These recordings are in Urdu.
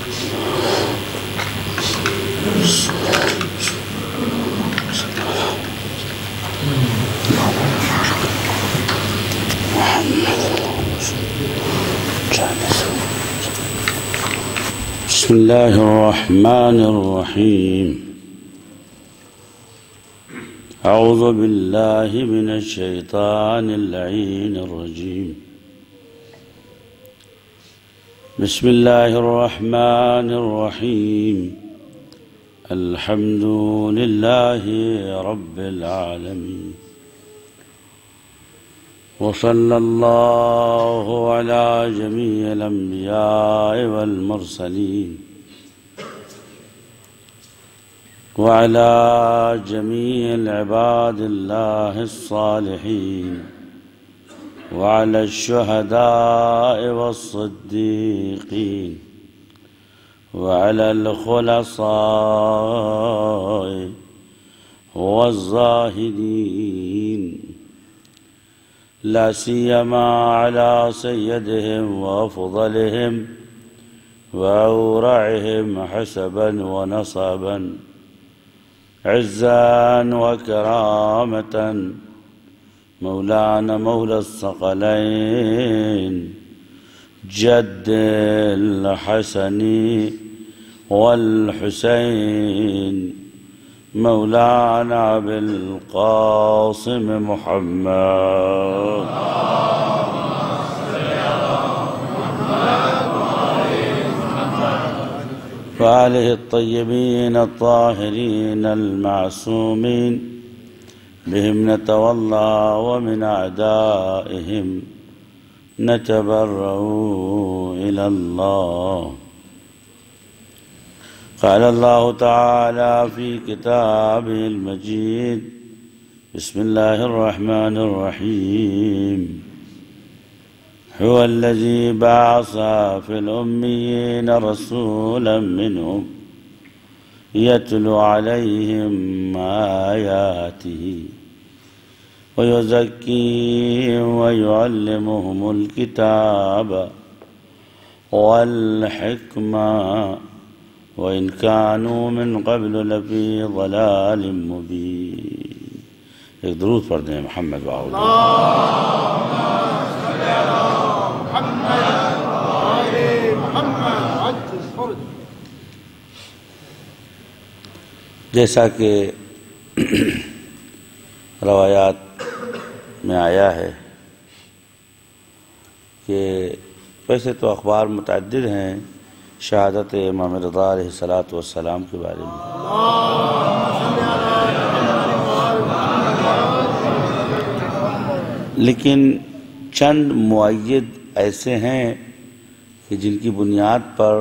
بسم الله الرحمن الرحيم. أعوذ بالله من الشيطان اللعين الرجيم. بسم الله الرحمن الرحيم. الحمد لله رب العالمين، وصلى الله على جميع الأنبياء والمرسلين وعلى جميع العباد الله الصالحين وعلى الشهداء والصديقين وعلى الخلصاء والزاهدين، لا سيما على سيدهم وأفضلهم وأورعهم حسبا ونصبا، عزا وكرامة، مولانا مولى الثقلين جد الحسن والحسين، مولانا أبي القاسم محمد وآله الطيبين الطاهرين المعصومين، بهم نتولى ومن أعدائهم نتبرأ إلى الله. قال الله تعالى في كتابه المجيد: بسم الله الرحمن الرحيم. هو الذي بعث في الأميين رسولا منهم يتلو عليهم آياته ويزكيهم ويعلمهم الكتاب والحكمة وإن كانوا من قبل لفي ضلال مبين. ایک درود پڑھ دیں محمد باؤ. جیسا کہ روایات میں آیا ہے کہ ویسے تو اخبار متعدد ہیں شہادت امام رضا علیہ السلام کے بارے میں، لیکن چند معید ایسے ہیں کہ جن کی بنیاد پر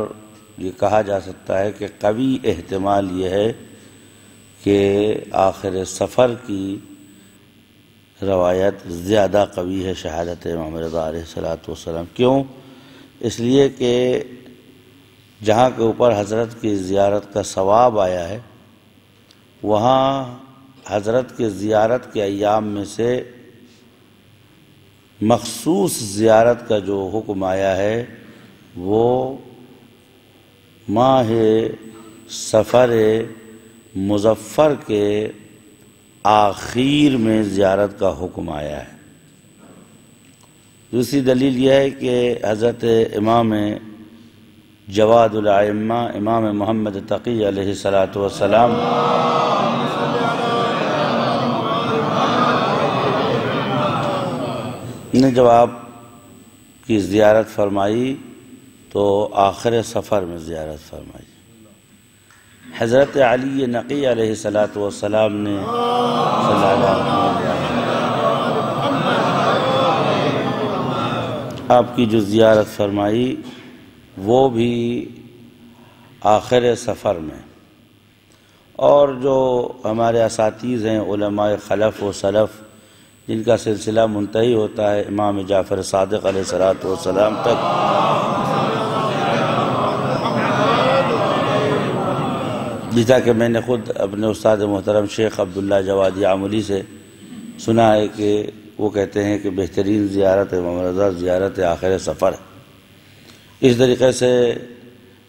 یہ کہا جا سکتا ہے کہ قوی احتمال یہ ہے کہ آخر سفر کی روایت زیادہ قوی ہے شہادت امام رضا علیہ السلام. کیوں؟ اس لیے کہ جہاں کے اوپر حضرت کی زیارت کا ثواب آیا ہے، وہاں حضرت کے زیارت کے ایام میں سے مخصوص زیارت کا جو حکم آیا ہے وہ ماہ سفر مظفر کے آخر میں زیارت کا حکم آیا ہے. دوسری دلیل یہ ہے کہ حضرت امام جواد الائمہ امام محمد تقی علیہ السلام نے جب آپ کی زیارت فرمائی تو آخر سفر میں زیارت فرمائی. حضرت علی نقی علیہ السلام نے آپ کی جو زیارت فرمائی وہ بھی آخر سفر میں. اور جو ہمارے اساتذہ ہیں علماء خلف و سلف جن کا سلسلہ منتہی ہوتا ہے امام جعفر صادق علیہ السلام تک، جیسا کہ میں نے خود اپنے استاد محترم شیخ عبداللہ جوادی عاملی سے سنا ہے کہ وہ کہتے ہیں کہ بہترین زیارت امام رضا زیارت آخر سفر ہے. اس طریقے سے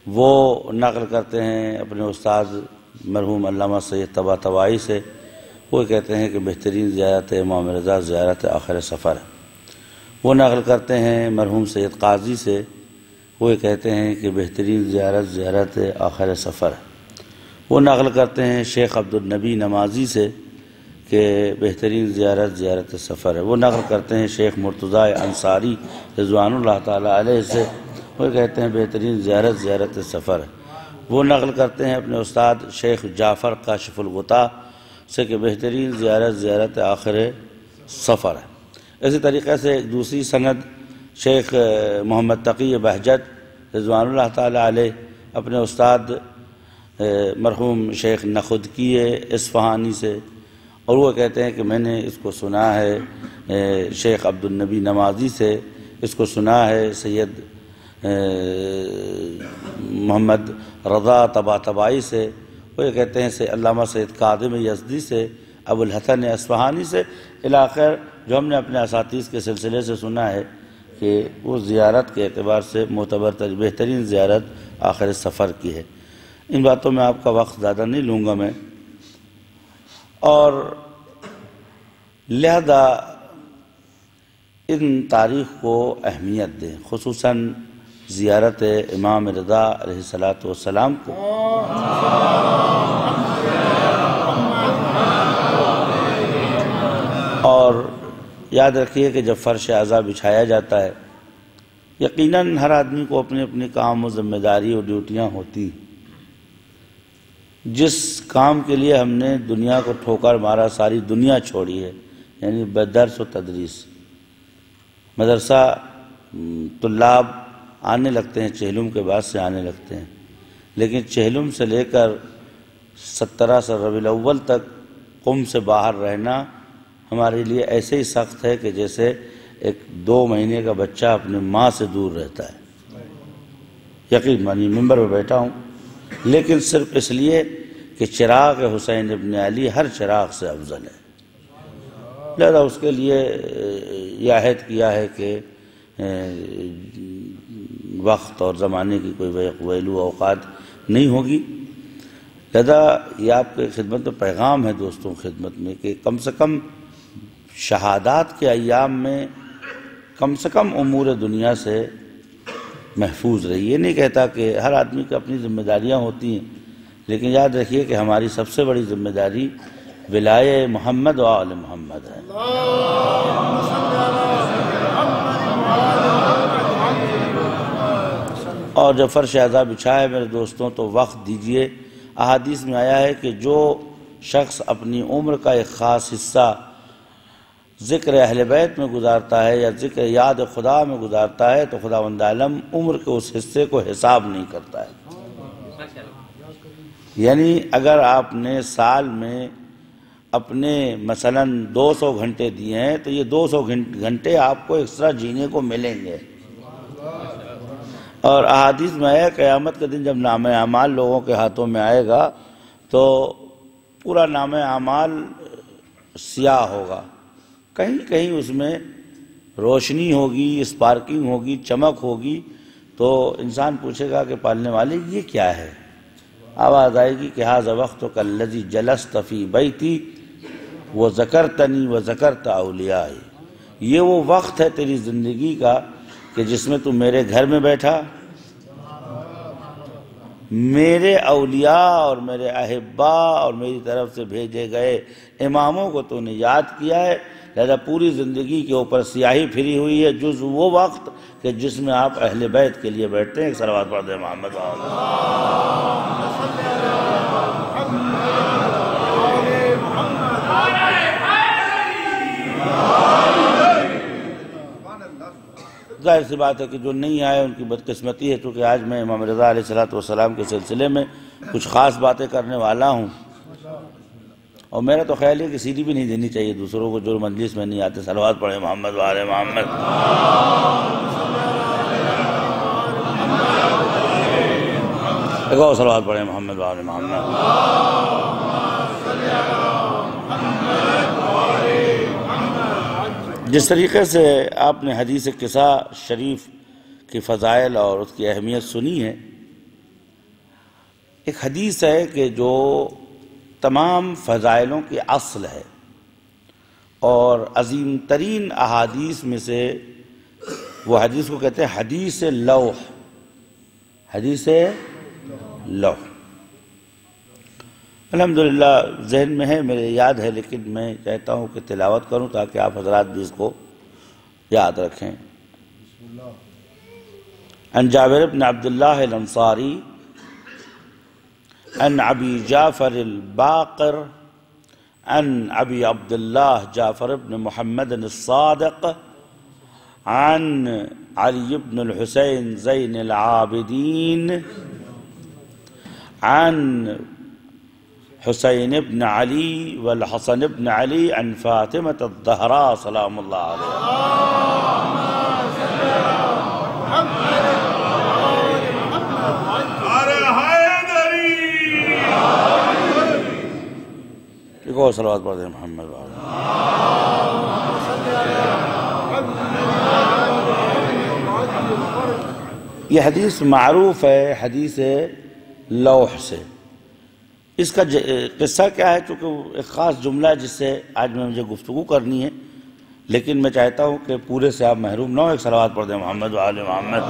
وہ نقل کرتے ہیں اپنے استاد مرحوم علامہ سید طباطبائی سے، وہ کہتے ہیں کہ بہترین زیارت امام رضا زیارت آخر سفر ہے۔ وہ نقل کرتے ہیں مرحوم سید قاضی سے، وہ کہتے ہیں کہ بہترین زیارت زیارت آخر سفر ہے۔ وہ نقل کرتے ہیں شیخ عبدالنبی نمازی سے کہ بہترین زیارت زیارت سفر ہے۔ وہ نقل کرتے ہیں شیخ مرتضیٰ انصاری رضوان اللہ تعالیٰ علیہ سے، وہ کہتے ہیں بہترین زیارت زیارت سفر ہے۔ وہ نقل کرتے ہیں اپنے استاد شیخ جعفر کاشف الغطا سے کہ بہترین زیارت زیارت آخر سفر ہے۔ اسی طریقے سے ایک دوسری سند شیخ محمد تقی بہجت رضوان اللہ تعالیٰ علیہ اپنے استاد مرحوم شیخ نخودکی اصفہانی سے، اور وہ کہتے ہیں کہ میں نے اس کو سنا ہے شیخ عبدالنبی نمازی سے، اس کو سنا ہے سید محمد رضا طباطبائی سے، وہ یہ کہتے ہیں علامہ سید کاظم یزدی سے، ابو الحسن اصفہانی سے الاخر، جو ہم نے اپنے اساتذ کے سلسلے سے سنا ہے کہ وہ زیارت کے اعتبار سے معتبر بہترین زیارت آخر سفر کی ہے۔ ان باتوں میں آپ کا وقت زیادہ نہیں لوں گا میں، اور لہذا ان تاریخ کو اہمیت دیں، خصوصاً زیارت امام رضا علیہ السلام کو۔ اور یاد رکھیے کہ جب فرش عزا بچھایا جاتا ہے، یقیناً ہر آدمی کو اپنے اپنے کام و ذمہ داری اور ڈیوٹیاں ہوتی۔ جس کام کے لیے ہم نے دنیا کو ٹھوکر مارا، ساری دنیا چھوڑی ہے، یعنی بدرس و تدریس، مدرسہ طلاب آنے لگتے ہیں، چہلم کے بعد سے آنے لگتے ہیں، لیکن چہلم سے لے کر 17 ربیع الاول تک قم سے باہر رہنا ہمارے لیے ایسے ہی سخت ہے کہ جیسے ایک 2 مہینے کا بچہ اپنے ماں سے دور رہتا ہے۔ یقین مانی ممبر پہ بیٹھا ہوں، لیکن صرف اس لیے کہ چراغ حسین ابن علی ہر چراغ سے افضل ہے، لہذا اس کے لیے یہ عہد کیا ہے کہ وقت اور زمانے کی کوئی ویلو اوقات نہیں ہوگی۔ لہذا یہ آپ کے خدمت میں پیغام ہے دوستوں خدمت میں کہ کم سے کم شہادات کے ایام میں کم سے کم امور دنیا سے محفوظ رہی۔ یہ نہیں کہتا کہ ہر آدمی کی اپنی ذمہ داریاں ہوتی ہیں، لیکن یاد رکھیے کہ ہماری سب سے بڑی ذمہ داری ولایہ محمد و آل محمد ہے۔ اور جب فرش عزا بچھائے میرے دوستوں تو وقت دیجئے۔ احادیث میں آیا ہے کہ جو شخص اپنی عمر کا ایک خاص حصہ ذکر اہل بیت میں گزارتا ہے یا ذکر یاد خدا میں گزارتا ہے تو خداوند عالم عمر کے اس حصے کو حساب نہیں کرتا ہے۔ یعنی اگر آپ نے سال میں اپنے مثلاً 200 گھنٹے دیے ہیں تو یہ 200 گھنٹے آپ کو ایکسٹرا جینے کو ملیں گے۔ اور احادیث میں ہے قیامت کے دن جب نام اعمال لوگوں کے ہاتھوں میں آئے گا تو پورا نام اعمال سیاہ ہوگا، کہیں کہیں اس میں روشنی ہوگی، اسپارکنگ ہوگی، چمک ہوگی، تو انسان پوچھے گا کہ پالنے والے یہ کیا ہے؟ آواز آئے گی کہ ھذا وقتک الذی جلست فی بیتی وذکرتنی وذکرت اولیائی، یہ وہ وقت ہے تیری زندگی کا کہ جس میں تو میرے گھر میں بیٹھا، میرے اولیاء اور میرے احباء اور میری طرف سے بھیجے گئے اماموں کو تو نے یاد کیا ہے، لہذا پوری زندگی کے اوپر سیاہی پھری ہوئی ہے جز وہ وقت کہ جس میں آپ اہل بیت کے لیے بیٹھتے ہیں۔ ایک صلوات پڑھ دیں محمد ظاہر سی بات ہے کہ جو نہیں آئے ان کی بدقسمتی ہے، چونکہ آج میں امام رضا علیہ السلام کے سلسلے میں کچھ خاص باتیں کرنے والا ہوں، اور میرا تو خیال ہے کہ سیڑھی بھی نہیں دینی چاہیے دوسروں کو جو مجلس میں نہیں آتے۔ صلوات پڑھیں محمد و آل محمد۔ ایک اور صلوات پڑھیں محمد و آل محمد۔ جس طریقے سے آپ نے حدیث قصہ شریف کی فضائل اور اس کی اہمیت سنی ہے، ایک حدیث ہے کہ جو تمام فضائلوں کی اصل ہے اور عظیم ترین احادیث میں سے وہ حدیث کو کہتے ہیں حدیث لوح، حدیث لوح۔ الحمدللہ ذہن میں ہے، میرے یاد ہے، لیکن میں چاہتا ہوں کہ تلاوت کروں تاکہ آپ حضرات بھی اس کو یاد رکھیں۔ عن جابر بن عبداللہ الانصاری عن ابی جعفر الباقر عن ابی عبداللہ جعفر بن محمد الصادق عن علی بن الحسین زین العابدین عن حسین بن علی والحسن بن علی عن فاطمة الزہراء سلام اللہ علیہ۔ ایک اور صلوات پڑھتے ہیں محمد وآلہ۔ یہ حدیث معروف ہے حدیث لوح سے۔ اس کا قصہ کیا ہے؟ چونکہ ایک خاص جملہ ہے جس سے آج میں مجھے گفتگو کرنی ہے، لیکن میں چاہتا ہوں کہ پورے سے آپ محروم نہ ہو۔ ایک صلوات پڑھتے ہیں محمد وآلہ محمد۔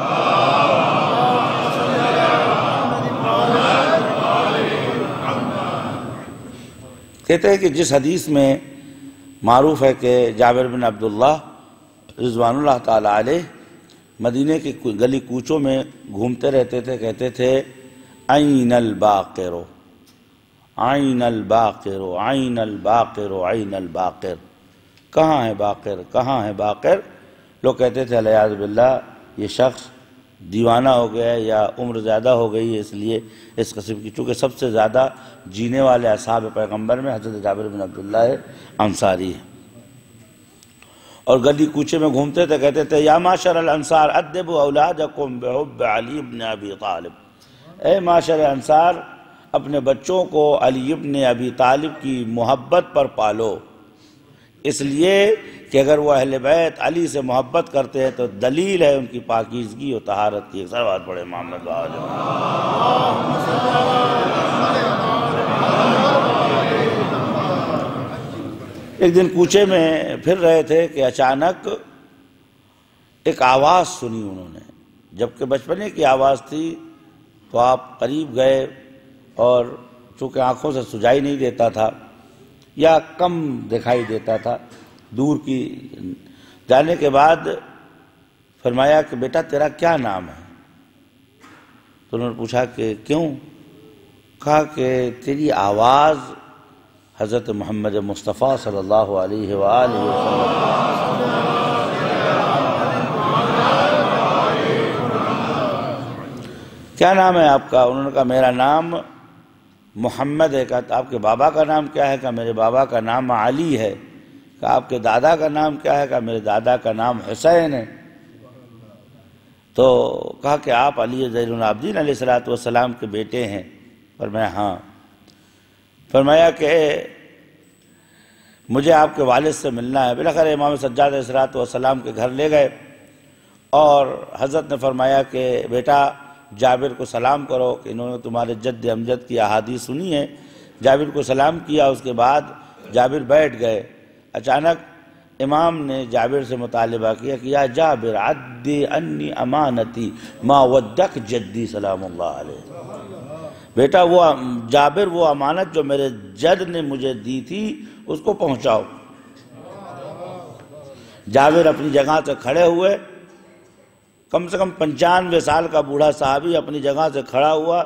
کہتے ہیں کہ جس حدیث میں معروف ہے کہ جابر بن عبداللہ رضوان اللہ تعالیٰ علیہ مدینہ کی گلی کوچوں میں گھومتے رہتے تھے، کہتے تھے عین الباقر عین الباقر عین الباقر عین الباقر، کہاں ہے باقر، کہاں ہے باقر؟ لوگ کہتے تھے والعیاذ باللہ یہ شخص دیوانہ ہو گیا ہے یا عمر زیادہ ہو گئی ہے، اس لیے اس قسم کی، چونکہ سب سے زیادہ جینے والے اصحاب پیغمبر میں حضرت جابر بن عبداللہ انصاری ہیں۔ اور گلی کوچے میں گھومتے تھے، کہتے تھے یا معاشر الانصار ادبوا اولادکم بحب علی بن ابی طالب، اے معاشر انصار اپنے بچوں کو علی بن ابی طالب کی محبت پر پالو، اس لیے کہ اگر وہ اہل بیت علی سے محبت کرتے ہیں تو دلیل ہے ان کی پاکیزگی و طہارت کی۔ صلوات پڑھے محمد وآلہ۔ ایک دن کوچے میں پھر رہے تھے کہ اچانک ایک آواز سنی انہوں نے، جبکہ بچپنے کی آواز تھی تو آپ قریب گئے اور چونکہ آنکھوں سے سجائی نہیں دیتا تھا یا کم دکھائی دیتا تھا، دور کی جانے کے بعد فرمایا کہ بیٹا تیرا کیا نام ہے؟ تو انہوں نے پوچھا کہ کیوں؟ کہا کہ تیری آواز حضرت محمد مصطفیٰ صلی اللہ علیہ وآلہ وسلم، کیا نام ہے آپ کا؟ انہوں نے کہا میرا نام محمد ہے۔ کہا آپ کے بابا کا نام کیا ہے؟ کہا میرے بابا کا نام علی ہے۔ کہا آپ کے دادا کا نام کیا ہے؟ کہا میرے دادا کا نام حسین ہے۔ تو کہا کہ آپ علی زین العابدین علیہ السلام کے بیٹے ہیں؟ فرمایا ہاں۔ فرمایا کہ مجھے آپ کے والد سے ملنا ہے۔ بالاخر امام سجاد علیہ السلام کے گھر لے گئے اور حضرت نے فرمایا کہ بیٹا جابر کو سلام کرو کہ انہوں نے تمہارے جد امجد کی احادیث سنی ہے۔ جابر کو سلام کیا، اس کے بعد جابر بیٹھ گئے۔ اچانک امام نے جابر سے مطالبہ کیا کہ یا جابر عدی انی امانتی ما ودک جدی سلام اللہ علیہ، بیٹا وہ جابر وہ امانت جو میرے جد نے مجھے دی تھی اس کو پہنچاؤ۔ جابر اپنی جگہ سے کھڑے ہوئے، کم سے کم 95 سال کا بوڑھا صحابی اپنی جگہ سے کھڑا ہوا،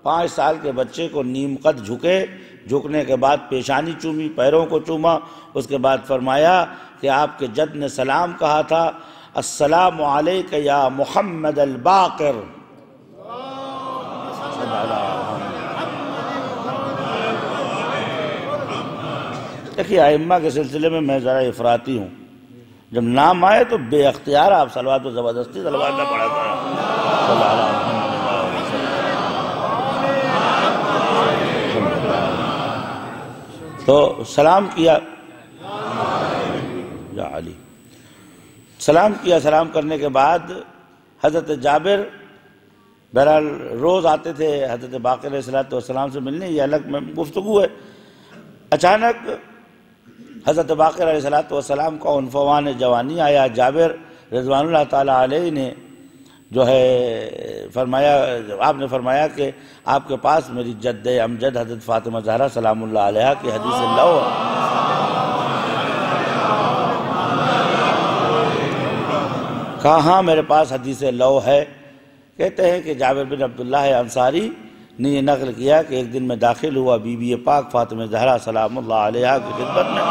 5 سال کے بچے کو نیم قد جھکے، جھکنے کے بعد پیشانی چومی، پیروں کو چوما، اس کے بعد فرمایا کہ آپ کے جد نے سلام کہا تھا السلام علیک یا محمد الباقر۔ دیکھیے ائمہ کے سلسلے میں میں ذرا افراطی ہوں، جب نام آئے تو بے اختیار آپ صلوات و زبردستی صلوات نہ پڑھا کریں۔ تو سلام کیا یا علی، سلام کیا، سلام کرنے کے بعد حضرت جابر بہرحال روز آتے تھے حضرت باقر علیہ السلام سے ملنے، یہ الگ گفتگو ہے۔ اچانک حضرت باقر علیہ السلام کا عنفوان جوانی آیا۔ جابر رضوان اللہ تعالیٰ علیہ نے جو ہے فرمایا، آپ نے فرمایا کہ آپ کے پاس میری جد امجد حضرت فاطمہ زہرا سلام اللہ علیہا کی حدیث لو ہے۔ کہا ہاں میرے پاس حدیث لو ہے۔ کہتے ہیں کہ جابر بن عبداللہ انصاری نے یہ نقل کیا کہ ایک دن میں داخل ہوا بی بی پاک فاطمہ زہرا سلام اللہ علیہا کی خدمت میں،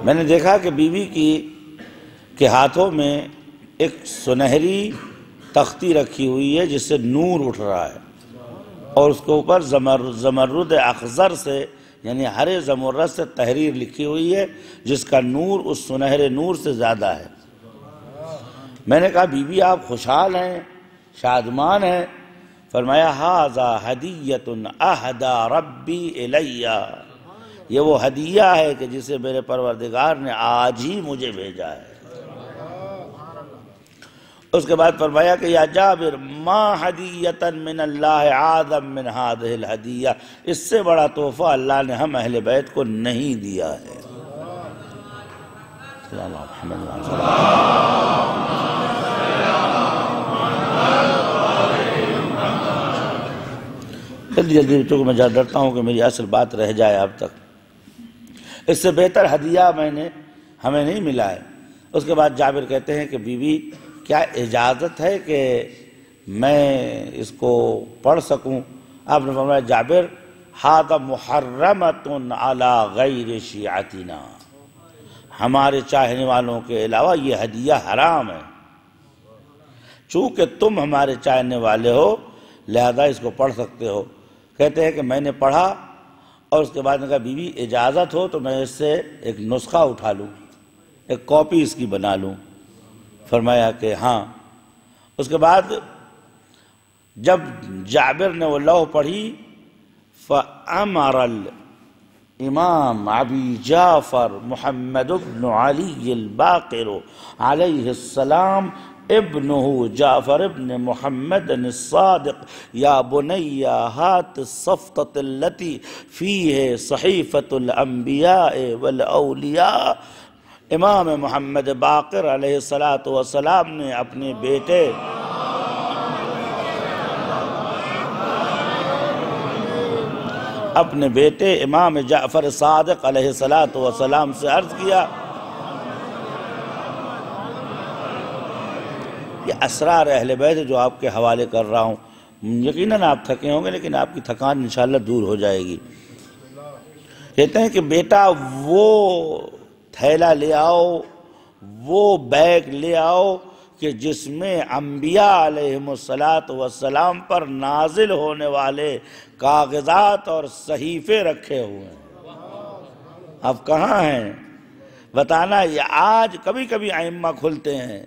میں نے دیکھا کہ بیوی کے ہاتھوں میں ایک سنہری تختی رکھی ہوئی ہے جس سے نور اٹھ رہا ہے، اور اس کے اوپر زمرد اخضر سے یعنی ہرے زمرد سے تحریر لکھی ہوئی ہے جس کا نور اس سنہرے نور سے زیادہ ہے۔ میں نے کہا بی بی آپ خوشحال ہیں، شادمان ہیں؟ فرمایا ھذا ھدیۃ اھدی ربی الی، یہ وہ ہدیہ ہے کہ جسے میرے پروردگار نے آج ہی مجھے بھیجا ہے۔ اس کے بعد فرمایا کہ یا جابر ما ہدیۃ من اللہ اعظم من ھذہ الہدیہ، اس سے بڑا تحفہ اللہ نے ہم اہل بیت کو نہیں دیا ہے۔ جلدی جلدی چونکہ میں ڈرتا ہوں کہ میری اصل بات رہ جائے اب تک، اس سے بہتر ہدیہ ہمیں نہیں ملا ہے۔ اس کے بعد جابر کہتے ہیں کہ بیوی کیا اجازت ہے کہ میں اس کو پڑھ سکوں؟ آپ نے فرمایا جابر ھذا محرمۃ علی غیر شیعتنا، ہمارے چاہنے والوں کے علاوہ یہ ہدیہ حرام ہے، چونکہ تم ہمارے چاہنے والے ہو لہذا اس کو پڑھ سکتے ہو۔ کہتے ہیں کہ میں نے پڑھا اور اس کے بعد نے کہا بیوی اجازت ہو تو میں اس سے ایک نسخہ اٹھا لوں، ایک کاپی اس کی بنا لوں؟ فرمایا کہ ہاں۔ اس کے بعد جب جابر نے وہ لوح پڑھی فَأَمَرَ الإمام ابی جعفر محمد بن علی الباقر علیہ السلام ابنہ جعفر ابن محمد الصادق یا بنی ہات الصفطة التي فیہ صحیفة الانبیاء والاولیاء، امام محمد باقر علیہ السلام نے اپنے بیٹے امام جعفر صادق علیہ السلام سے عرض کیا، یہ اسرار اہل بیت جو آپ کے حوالے کر رہا ہوں، یقیناً آپ تھکے ہوں گے لیکن آپ کی تھکان انشاءاللہ دور ہو جائے گی۔ کہتے ہیں کہ بیٹا وہ تھیلا لے آؤ، وہ بیگ لے آؤ کہ جس میں انبیاء علیہم السلام پر نازل ہونے والے کاغذات اور صحیفے رکھے ہوئے ہیں۔ اب کہاں ہیں بتانا؟ یہ آج کبھی کبھی ائمہ کھلتے ہیں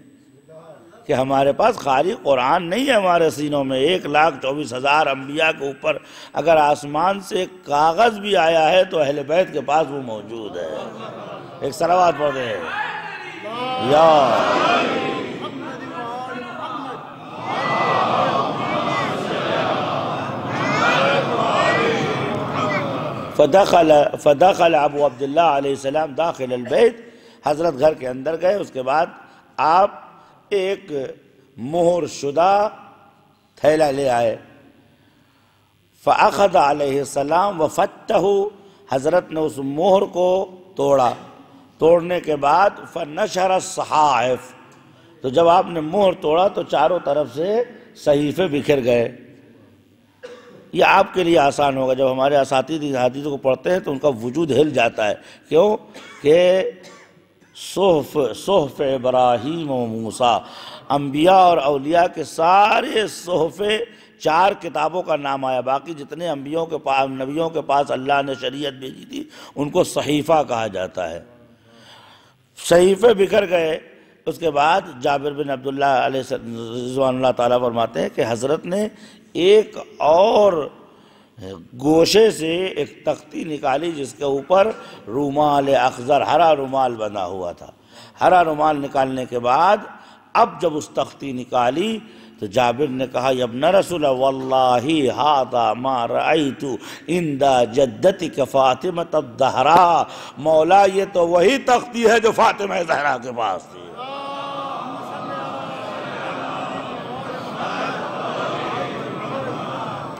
کہ ہمارے پاس خالی قرآن نہیں ہے ہمارے سینوں میں، 1,24,000 انبیاء کے اوپر اگر آسمان سے ایک کاغذ بھی آیا ہے تو اہل بیت کے پاس وہ موجود ہے۔ ایک صلوات پڑھ دیں یا فدخل ابو عبداللہ علیہ السلام داخل البیت، حضرت گھر کے اندر گئے۔ اس کے بعد آپ ایک مہر شدہ تھیلا لے آئے، فأخذ علیہ السلام وفتح، حضرت نے اس مہر کو توڑا، توڑنے کے بعد فنشر الصحائف، تو جب آپ نے مہر توڑا تو چاروں طرف سے صحیفے بکھر گئے۔ یہ آپ کے لیے آسان ہوگا، جب ہمارے اساتذہ حدیث کو پڑھتے ہیں تو ان کا وجود ہل جاتا ہے، کیوں کہ صحف ابراہیم و موسیٰ، انبیاء اور اولیاء کے سارے صحفے 4 کتابوں کا نام آیا، باقی جتنے نبیوں کے پاس اللہ نے شریعت بھیجی تھی ان کو صحیفہ کہا جاتا ہے۔ صحیفے بکھر گئے۔ اس کے بعد جابر بن عبداللہ علیہ رضوان اللہ تعالیٰ فرماتے ہیں کہ حضرت نے ایک اور گوشے سے ایک تختی نکالی جس کے اوپر رومال اخضر، ہرا رومال بنا ہوا تھا، ہرا رومال نکالنے کے بعد اب جب اس تختی نکالی تو جابر نے کہا یا ابن رسول واللہ ھذا ما رأیت عند جدتک فاطمۃ الزہراء، مولا یہ تو وہی تختی ہے جو فاطمہ زہرا کے پاس تھی۔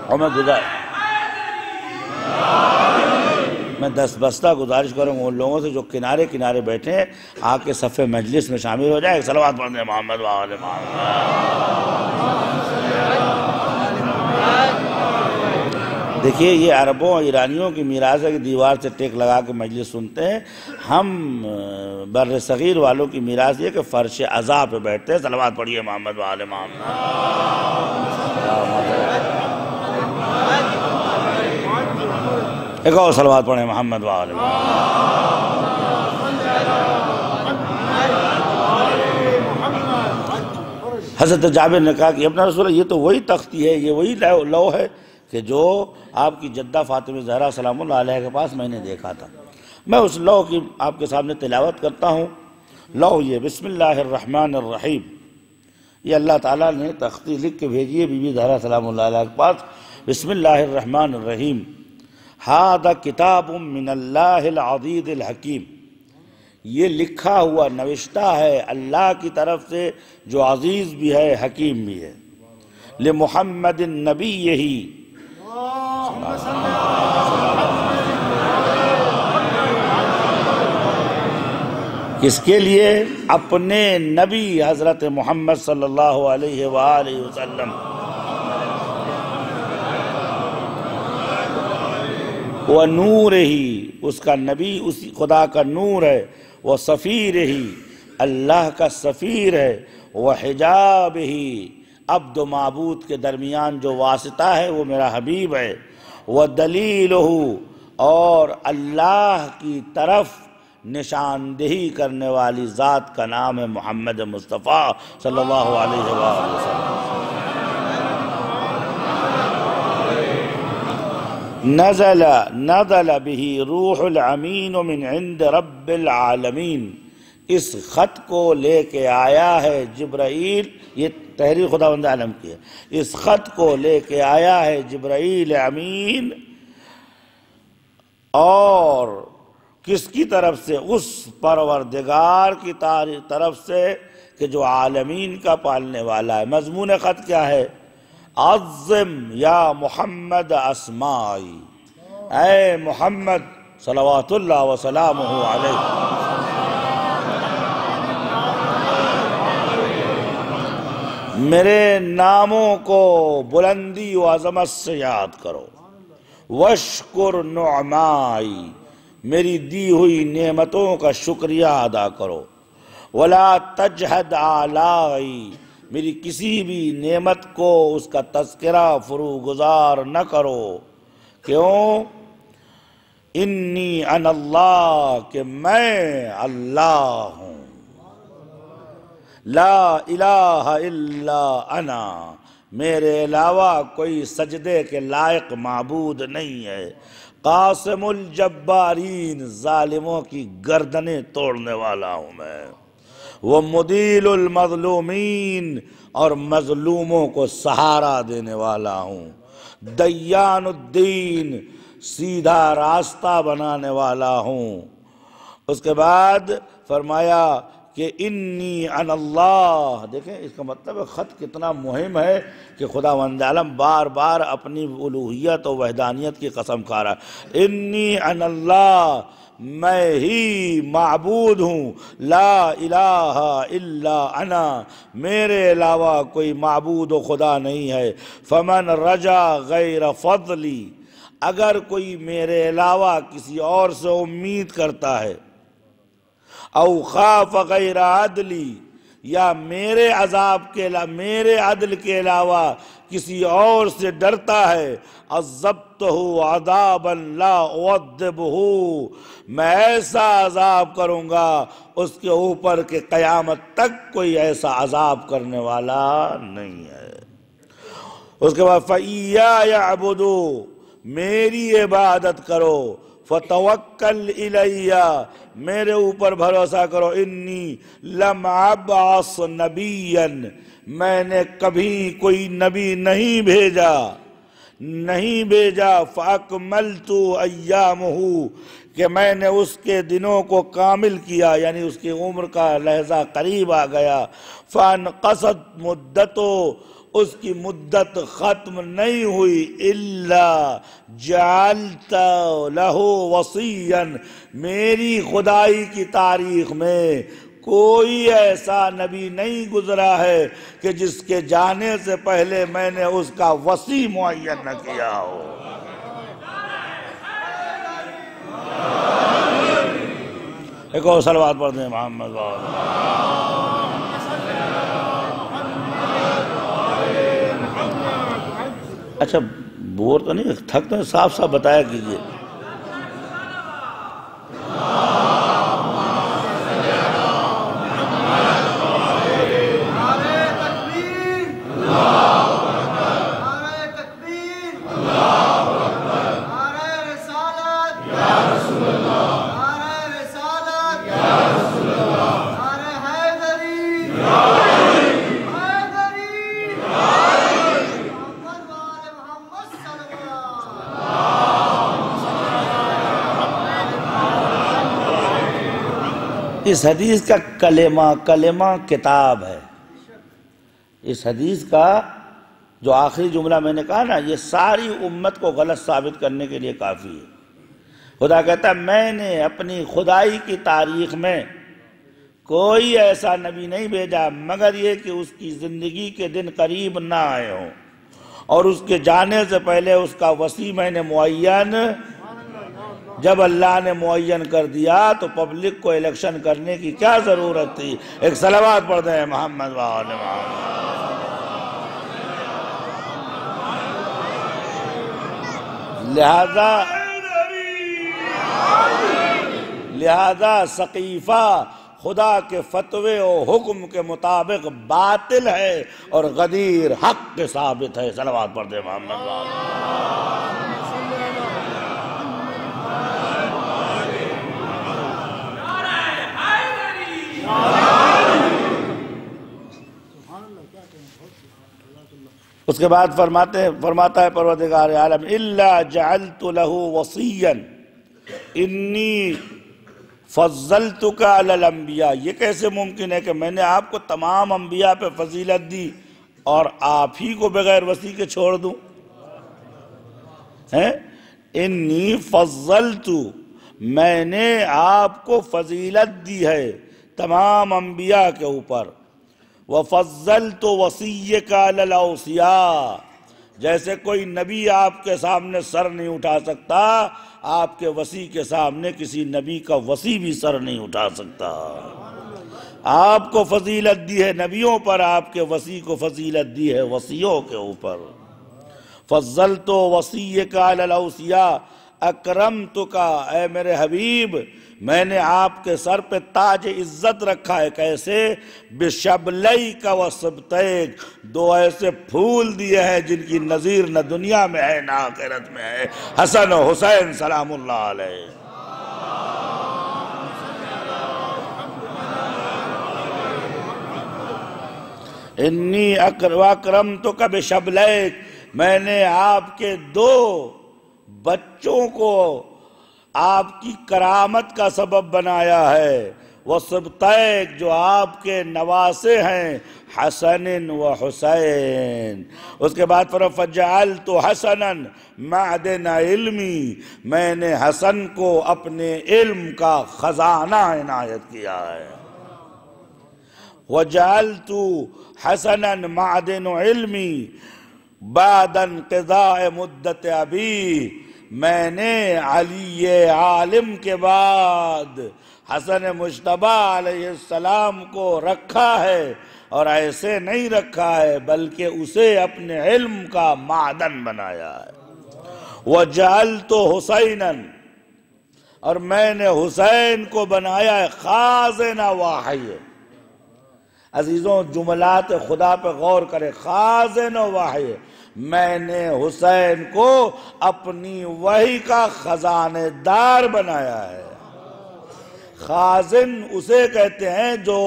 اور میں دستبستہ گزارش کروں گا ان لوگوں سے جو کنارے کنارے بیٹھے ہیں آ کے صف مجلس میں شامل ہو جائے، صلوات پڑھنے محمد و آل محمد۔ دیکھیے یہ عربوں اور ایرانیوں کی میراث ہے کہ دیوار سے ٹیک لگا کے مجلس سنتے ہیں، ہم بر صغیر والوں کی میراث یہ کہ فرش عزا پہ بیٹھتے ہیں۔ صلوات پڑھیے محمد و آل محمد۔ ایک اور صلوات پڑھیں محمد و آل محمد۔ حضرت جابر نے کہا کہ اپنا رسول یہ تو وہی تختی ہے، یہ وہی لوح ہے کہ جو آپ کی جدہ فاطمہ زہرا سلام اللہ علیہ کے پاس میں نے دیکھا تھا۔ میں اس لوح کی آپ کے سامنے تلاوت کرتا ہوں۔ لوح یہ بسم اللہ الرحمن الرحیم، یہ اللہ تعالیٰ نے تختی لکھ کے بھیجی ہے بی بی زہرا سلام اللہ علیہ کے پاس۔ بسم اللہ الرحمن الرحیم، ھذا کتاب من اللہ العزیز الحکیم، یہ لکھا ہوا نوشتہ ہے اللہ کی طرف سے جو عزیز بھی ہے حکیم بھی ہے۔ لمحمد النبی یہی، کس کے لیے؟ اپنے نبی حضرت محمد صلی اللہ علیہ وآلہ وسلم۔ وہ نور ہی، اس کا نبی اسی خدا کا نور ہے، وہ سفیر ہی، اللہ کا سفیر ہے، وہ حجاب ہی، عبد و معبود کے درمیان جو واسطہ ہے وہ میرا حبیب ہے، وہ دلیل ہو، اور اللہ کی طرف نشاندہی کرنے والی ذات کا نام ہے محمد مصطفیٰ صلی اللہ علیہ وآلہ وسلم۔ نزل به روح الامین من عند رب العالمین، اس خط کو لے کے آیا ہے جبرائیل، یہ تحریر خداوند عالم کی ہے، اس خط کو لے کے آیا ہے جبرائیل امین، اور کس کی طرف سے؟ اس پروردگار کی طرف سے کہ جو عالمین کا پالنے والا ہے۔ مضمون خط کیا ہے؟ عظم یا محمد اسمائی، اے محمد صلوات اللہ وسلامہ علیہ، میرے ناموں کو بلندی و عظمت سے یاد کرو۔ وشکر نعمائی، میری دی ہوئی نعمتوں کا شکریہ ادا کرو۔ ولا تجحد آلائی، میری کسی بھی نعمت کو اس کا تذکرہ فروگزار نہ کرو۔ کیوں؟ انی انا اللہ، کہ میں اللہ ہوں، لا الہ الا انا، میرے علاوہ کوئی سجدے کے لائق معبود نہیں ہے۔ قاسم الجبارین، ظالموں کی گردنیں توڑنے والا ہوں میں۔ وہ مدیل المظلومین، اور مظلوموں کو سہارا دینے والا ہوں۔ دیان الدین، سیدھا راستہ بنانے والا ہوں۔ اس کے بعد فرمایا کہ انی انا اللہ، دیکھیں اس کا مطلب خط کتنا مہم ہے کہ خداوند عالم بار بار اپنی الوہیت و وحدانیت کی قسم کھا رہا ہے۔ انی انا اللہ، میں ہی معبود ہوں، لا الہ الا انا، میرے علاوہ کوئی معبود و خدا نہیں ہے۔ فمن رجا غیر فضلی، اگر کوئی میرے علاوہ کسی اور سے امید کرتا ہے، او خاف غیر عدلی، یا میرے عذاب کے علاوہ، میرے عدل کے علاوہ کسی اور سے ڈرتا ہے، عذبتہ عذابا لا اعذبہ، میں ایسا عذاب کروں گا اس کے اوپر کہ قیامت تک کوئی ایسا عذاب کرنے والا نہیں ہے۔ اس کے بعد فَإِيَّايَ اعْبُدُوا، میری عبادت کرو۔ فتوکل الی، میرے اوپر بھروسہ کرو، انی لم ابعث نبیا، میں نے کبھی کوئی نبی نہیں بھیجا، فاکملت ایامہ، کہ میں نے اس کے دنوں کو کامل کیا، یعنی اس کی عمر کا لحظہ قریب آ گیا، فانقصت مدتو، اس کی مدت ختم نہیں ہوئی، الا جعلت لہ وصیا، میری خدائی کی تاریخ میں کوئی ایسا نبی نہیں گزرا ہے کہ جس کے جانے سے پہلے میں نے اس کا وصی معین نہ کیا ہو۔ ایک اور صلوات پڑھ دیں محمد اچھا بور تو نہیں تھک تو صاف صاف بتایا کیجئے۔ اس حدیث کا کلمہ کتاب ہے۔ اس حدیث کا جو آخری جملہ میں نے کہا نا، یہ ساری امت کو غلط ثابت کرنے کے لیے کافی ہے۔ خدا کہتا ہے میں نے اپنی خدائی کی تاریخ میں کوئی ایسا نبی نہیں بھیجا مگر یہ کہ اس کی زندگی کے دن قریب نہ آئے ہوں، اور اس کے جانے سے پہلے اس کا وصی میں نے معین، جب اللہ نے معین کر دیا تو پبلک کو الیکشن کرنے کی کیا ضرورت تھی؟ ایک صلوات پڑھ دیں محمد وآل محمد۔ لہذا سقیفہ خدا کے فتوے و حکم کے مطابق باطل ہے اور غدیر حق کے ثابت ہے۔ صلوات پڑھ دیں محمد وآل محمد۔ اس کے بعد فرماتا ہے پروردگار عالم الا جعلت له وصیا انی فضلتک علی الانبیاء، یہ کیسے ممکن ہے کہ میں نے آپ کو تمام انبیاء پہ فضیلت دی اور آپ ہی کو بغیر وصی کے چھوڑ دوں؟ انی فضلت، میں نے آپ کو فضیلت دی ہے تمام انبیاء کے اوپر، وَفَضَّلْتُ وَصِيَّكَ عَلَى الْأَوْصِيَاءِ، جیسے کوئی نبی آپ کے سامنے سر نہیں اٹھا سکتا، آپ کے وصی کے سامنے کسی نبی کا وصی بھی سر نہیں اٹھا سکتا۔ آپ کو فضیلت دی ہے نبیوں پر، آپ کے وصی کو فضیلت دی ہے وصیوں کے اوپر۔ فَضَّلْتُ وَصِيَّكَ عَلَى الْأَوْصِيَاءِ اکرمتک، اے میرے حبیب میں نے آپ کے سر پہ تاج عزت رکھا ہے، کیسے؟ بشبلیک و سبتیک، دو ایسے پھول دیے ہیں جن کی نظیر نہ دنیا میں ہے نہ آخرت میں ہے، حسن و حسین سلام اللہ علیہ۔ انی اکرمتک بشبلیک، میں نے آپ کے دو بچوں کو آپ کی کرامت کا سبب بنایا ہے، وہ سبتیک جو آپ کے نواسے ہیں، حسن و حسین۔ اس کے بعد فَجَعَلْتُ حَسَنًا مَعْدِنَ عِلْمِي، میں نے حسن کو اپنے علم کا خزانہ عنایت کیا ہے۔ وَجَعَلْتُ حَسَنًا مَعْدِنُ عِلْمِي بعد انقضاء مدت ابی، میں نے علی عالم کے بعد حسن مجتبی علیہ السلام کو رکھا ہے، اور ایسے نہیں رکھا ہے بلکہ اسے اپنے علم کا معدن بنایا ہے۔ وَجَعَلْتُ حُسَيْنًا، اور میں نے حسین کو بنایا ہے خازن وحی، عزیزوں جملات خدا پہ غور کرے، خازن و وحی، میں نے حسین کو اپنی وحی کا خزانے دار بنایا ہے۔ خازن اسے کہتے ہیں جو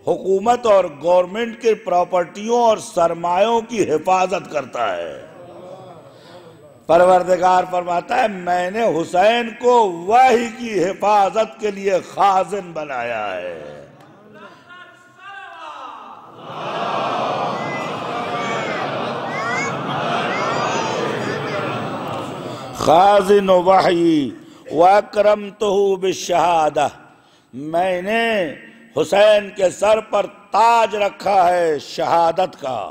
حکومت اور گورنمنٹ کی پراپرٹیوں اور سرمایوں کی حفاظت کرتا ہے۔ پروردگار فرماتا ہے میں نے حسین کو وحی کی حفاظت کے لیے خازن بنایا ہے۔ خازن وحی وَأَكْرَمْتُهُ بِالشَّهَادَةِ، میں نے حسین کے سر پر تاج رکھا ہے شہادت کا۔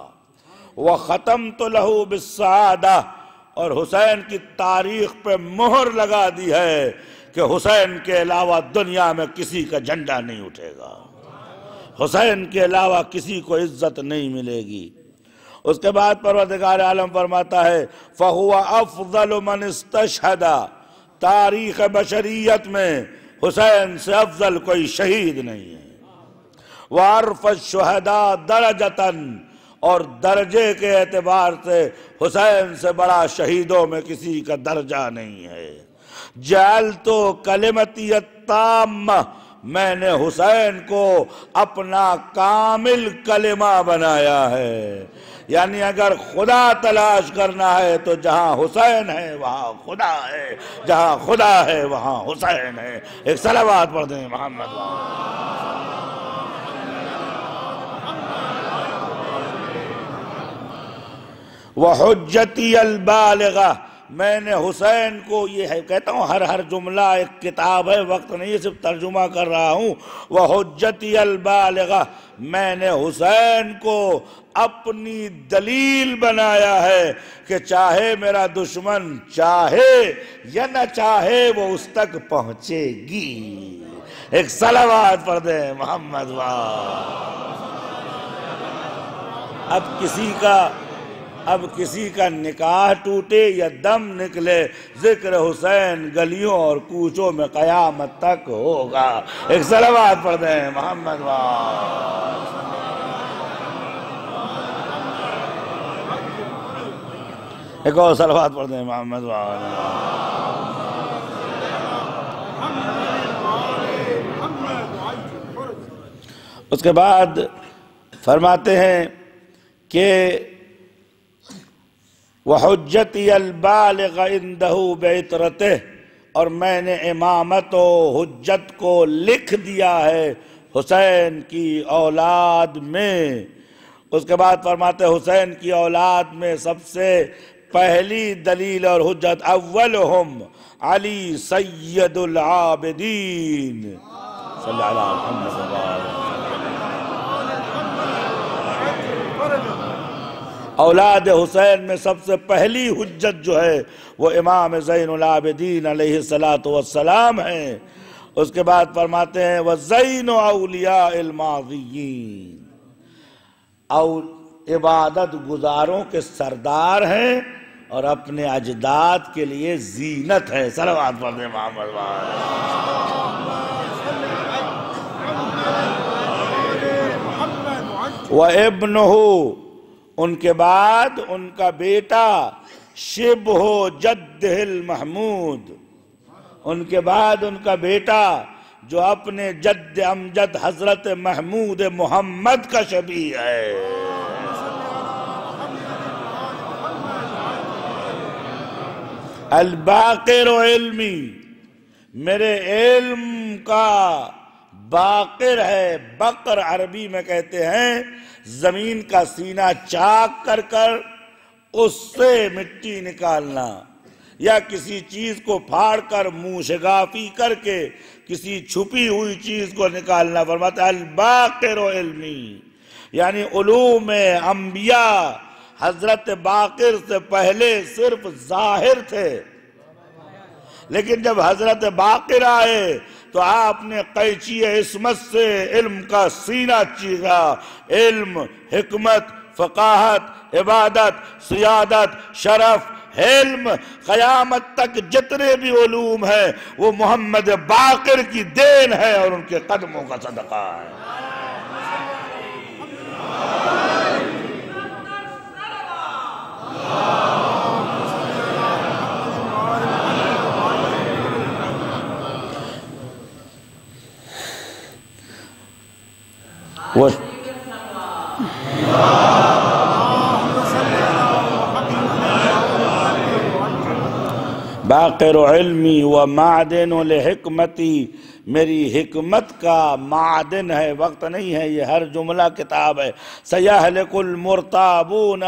وَخَتَمْتُ لَهُ بِالسَّعَادَةِ، اور حسین کی تاریخ پہ مہر لگا دی ہے کہ حسین کے علاوہ دنیا میں کسی کا جھنڈا نہیں اٹھے گا، حسین کے علاوہ کسی کو عزت نہیں ملے گی۔ اس کے بعد پروردگار عالم فرماتا ہے فَهُوَ أَفْضَلُ مَنِ اسْتَشْهَدَ، تاریخ بشریت میں حسین سے افضل کوئی شہید نہیں ہے۔ وَعَرْفَ الشُّهَدَاءَ دَرَجَةً، اور درجے کے اعتبار سے حسین سے بڑا شہیدوں میں کسی کا درجہ نہیں ہے۔ جَعَلْتُ كَلِمَتِيَ التَّامَّةَ، میں نے حسین کو اپنا کامل کلمہ بنایا ہے۔ یعنی اگر خدا تلاش کرنا ہے تو جہاں حسین ہے وہاں خدا ہے، جہاں خدا ہے وہاں حسین ہے۔ ایک صلوات پڑھ دیں محمد وحجتی البالغہ، میں نے حسین کو، یہ ہے کہتا ہوں ہر جملہ ایک کتاب ہے، وقت نہیں صرف ترجمہ کر رہا ہوں۔ وحجتی البالغہ، میں نے حسین کو اپنی دلیل بنایا ہے کہ چاہے میرا دشمن چاہے یا نہ چاہے وہ اس تک پہنچے گی۔ ایک صلوات پڑھ دیں محمد اب کسی کا نکاح ٹوٹے یا دم نکلے، ذکر حسین گلیوں اور کوچوں میں قیامت تک ہوگا۔ ایک صلوات پڑھ دیں محمد ایک اور صلوات پڑھ دیں محمد اس کے بعد فرماتے ہیں کہ وحجتی البالغ عنده بعطرته، اور میں نے امامت و حجت کو لکھ دیا ہے حسین کی اولاد میں۔ اس کے بعد فرماتے حسین کی اولاد میں سب سے پہلی دلیل اور حجت اولہم علی سید العابدین صلی اللہ علیہ وسلم۔ اولاد حسین میں سب سے پہلی حجت جو ہے وہ امام زین العابدین علیہ السلام ہیں۔ اس کے بعد فرماتے ہیں وَزَيْنُ أَوْلِيَاءِ الْمَاضِيِّينَ، عبادت گزاروں کے سردار ہیں اور اپنے اجداد کے لیے زینت ہے۔ صلوات پڑھ دیں محمد وَإِبْنُهُ، ان کے بعد ان کا بیٹا شبہ جدہ المحمود، ان کے بعد ان کا بیٹا جو اپنے جد امجد حضرت محمود محمد کا شبیہ ہے۔ الباقر علمی، میرے علم کا باقر ہے۔ بقر عربی میں کہتے ہیں زمین کا سینہ چاک کر کر اس سے مٹی نکالنا، یا کسی چیز کو پھاڑ کر منہ شگافی کر کے کسی چھپی ہوئی چیز کو نکالنا۔ فرماتا ہے الباقر علمی، یعنی علوم انبیاء حضرت باقر سے پہلے صرف ظاہر تھے، لیکن جب حضرت باقر آئے تو آپ نے قیچی عصمت سے علم کا سینہ چیرا۔ علم، حکمت، فقاہت، عبادت، سیادت، شرف، علم، قیامت تک جتنے بھی علوم ہیں وہ محمد باقر کی دین ہے اور ان کے قدموں کا صدقہ ہے۔ باقر علمی و معدن لحکمتی، میری حکمت کا معدن ہے، وقت نہیں ہے، یہ ہر جملہ کتاب ہے۔ سیہلک المرتابون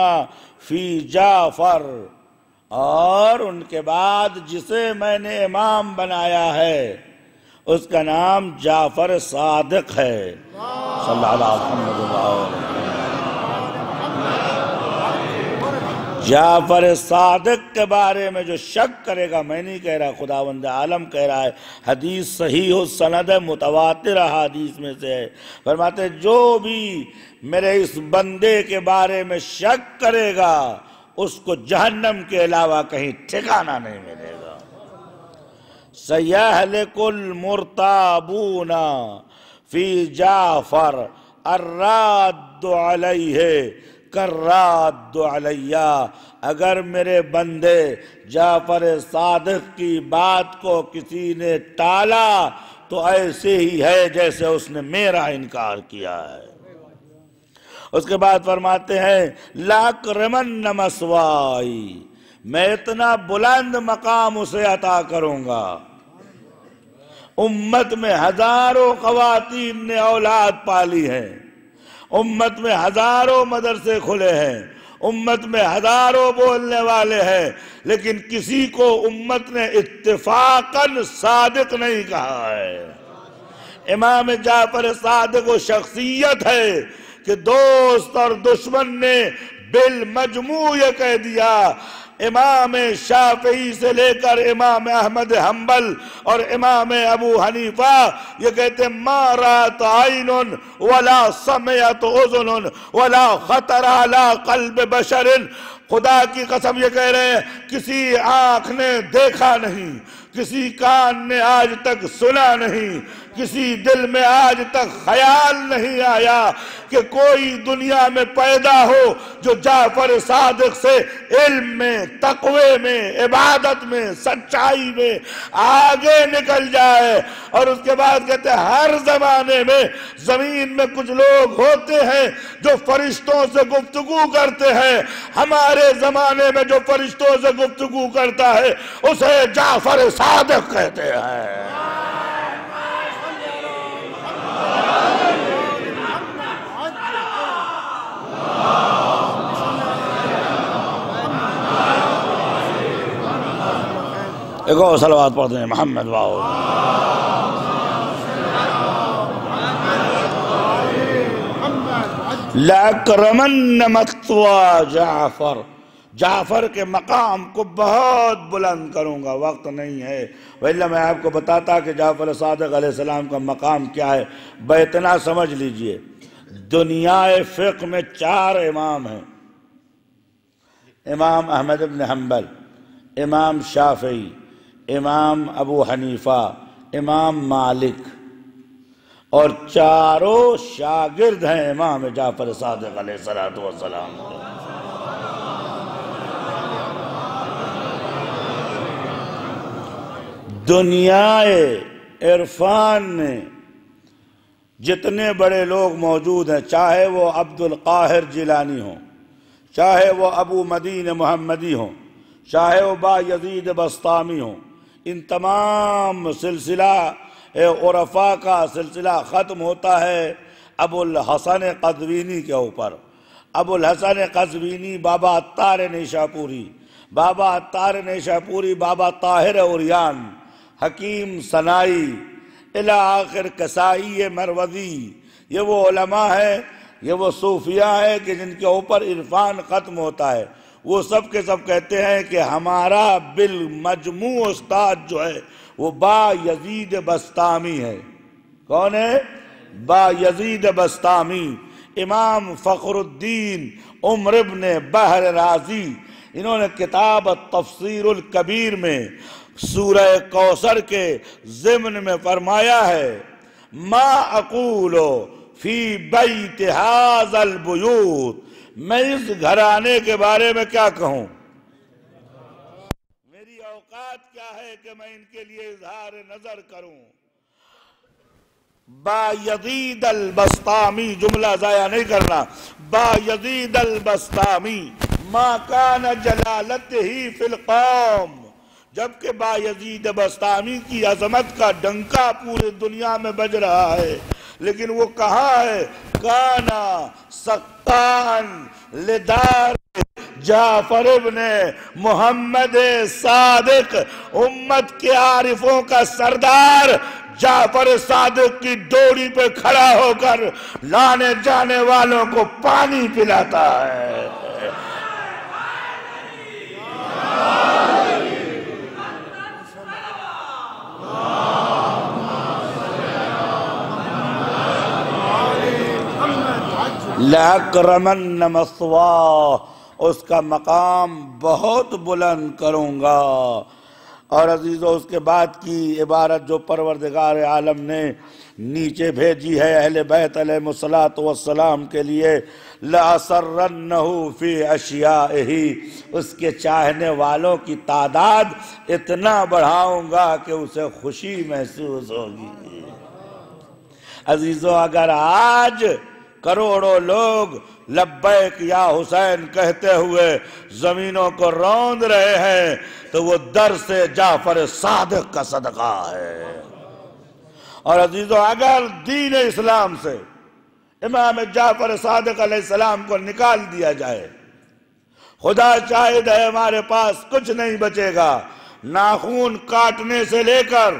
فی جعفر، اور ان کے بعد جسے میں نے امام بنایا ہے اس کا نام جعفر صادق ہے۔ صلی اللہ علیہ وسلم۔ جعفر صادق کے بارے میں جو شک کرے گا، میں نہیں کہہ رہا، خداوند عالم کہہ رہا ہے، حدیث صحیح السند ہے، متواتر حدیث میں سے ہے، فرماتے جو بھی میرے اس بندے کے بارے میں شک کرے گا اس کو جہنم کے علاوہ کہیں ٹھکانہ نہیں ملے گا۔ سیہلک المرتابون فی جعفر الراد علیہ کراد علیہ، اگر میرے بندے جعفر صادق کی بات کو کسی نے ٹالا تو ایسے ہی ہے جیسے اس نے میرا انکار کیا ہے۔ اس کے بعد فرماتے ہیں لاکرمن مسوائی، میں اتنا بلند مقام اسے عطا کروں گا، امت میں ہزاروں خواتین نے اولاد پالی ہے، امت میں ہزاروں مدرسے کھلے ہیں، امت میں ہزاروں بولنے والے ہیں، لیکن کسی کو امت نے اتفاقاً صادق نہیں کہا ہے۔ امام جعفر صادق وہ شخصیت ہے کہ دوست اور دشمن نے بالمجموع یہ کہہ دیا، امام شافعی سے لے کر امام احمد حنبل اور امام ابو حنیفہ یہ کہتے ہیں ما رأت عین ولا سمعت اذن ولا خطر علی قلب بشر، خدا کی قسم یہ کہہ رہے ہیں کسی آنکھ نے دیکھا نہیں، کسی کان نے آج تک سنا نہیں، کسی دل میں آج تک خیال نہیں آیا کہ کوئی دنیا میں پیدا ہو جو جعفر صادق سے علم میں، تقوی میں، عبادت میں، سچائی میں آگے نکل جائے۔ اور اس کے بعد کہتے ہیں ہر زمانے میں زمین میں کچھ لوگ ہوتے ہیں جو فرشتوں سے گفتگو کرتے ہیں، ہمارے زمانے میں جو فرشتوں سے گفتگو کرتا ہے اسے جعفر صادق کہتے ہیں۔ ایک اور صلوات پڑھتے ہیں محمد واؤ۔ لَأَكْرَمَنَّ مَثْوَى جعفر، جعفر کے مقام کو بہت بلند کروں گا، وقت نہیں ہے، وَإِلَّا میں آپ کو بتاتا کہ جعفر صادق علیہ السلام کا مقام کیا ہے، اتنا سمجھ لیجئے۔ دنیا فقہ میں 4 امام ہیں، امام احمد بن حنبل، امام شافعی، امام ابو حنیفہ، امام مالک، اور چاروں شاگرد ہیں امام جعفر صادق علیہ السلام۔ دنیا عرفان میں جتنے بڑے لوگ موجود ہیں، چاہے وہ عبد القاہر جیلانی ہوں، چاہے وہ ابو مدین محمدی ہوں، چاہے وہ با یزید بسطامی ہوں، ان تمام سلسلہ عرفاء کا سلسلہ ختم ہوتا ہے ابو الحسن قزوینی کے اوپر۔ ابو الحسن قزوینی بابا عطار نیشاپوری، بابا عطار نیشاپوری، بابا طاہر عریان، حکیم سنائی، الی آخر کسائی مروزی، یہ وہ علماء ہیں، یہ وہ صوفیاء ہیں کہ جن کے اوپر عرفان ختم ہوتا ہے۔ وہ سب کے سب کہتے ہیں کہ ہمارا بالمجموع استاد جو ہے وہ با یزید بسطامی ہے۔ کون ہے؟ با یزید بسطامی، امام فخر الدین عمر ابن بحر رازی، انہوں نے کتاب التفسیر الکبیر میں سورہ کوثر کے ضمن میں فرمایا ہے ما اقول فی بیت ھذا البیوت، میں اس گھرانے کے بارے میں کیا کہوں، میری اوقات کیا ہے کہ میں ان کے لیے اظہار نظر کروں۔ با یزید البسطامی، جملہ ضائع نہیں کرنا، با یزید البسطامی ما کان جلالتہ فی القوم، جبکہ با یزید بسطامی کی عظمت کا ڈنکا پورے دنیا میں بج رہا ہے، لیکن وہ کہاں ہے؟ کانا سقان لدار جعفر ابن محمد صادق، امت کے عارفوں کا سردار جعفر صادق کی ڈوری پہ کھڑا ہو کر لانے جانے والوں کو پانی پلاتا ہے۔ لَأَكْرَمَنَّ مَثْوَاهُ، اس کا مقام بہت بلند کروں گا۔ اور عزیزو، اس کے بعد کی عبارت جو پروردگار عالم نے نیچے بھیجی ہے اہل بیت علیہ السلام کے لیے، لَأَسَرَّنَّهُ فِي أَشْيَائِهِ، اس کے چاہنے والوں کی تعداد اتنا بڑھاؤں گا کہ اسے خوشی محسوس ہوگی۔ عزیزو، اگر آج کروڑوں لوگ لبیک یا حسین کہتے ہوئے زمینوں کو روند رہے ہیں تو وہ در سے جعفر صادق کا صدقہ ہے۔ اور عزیزو، اگر دین اسلام سے امام جعفر صادق علیہ السلام کو نکال دیا جائے، خدا شاہد ہے ہمارے پاس کچھ نہیں بچے گا، ناخون کاٹنے سے لے کر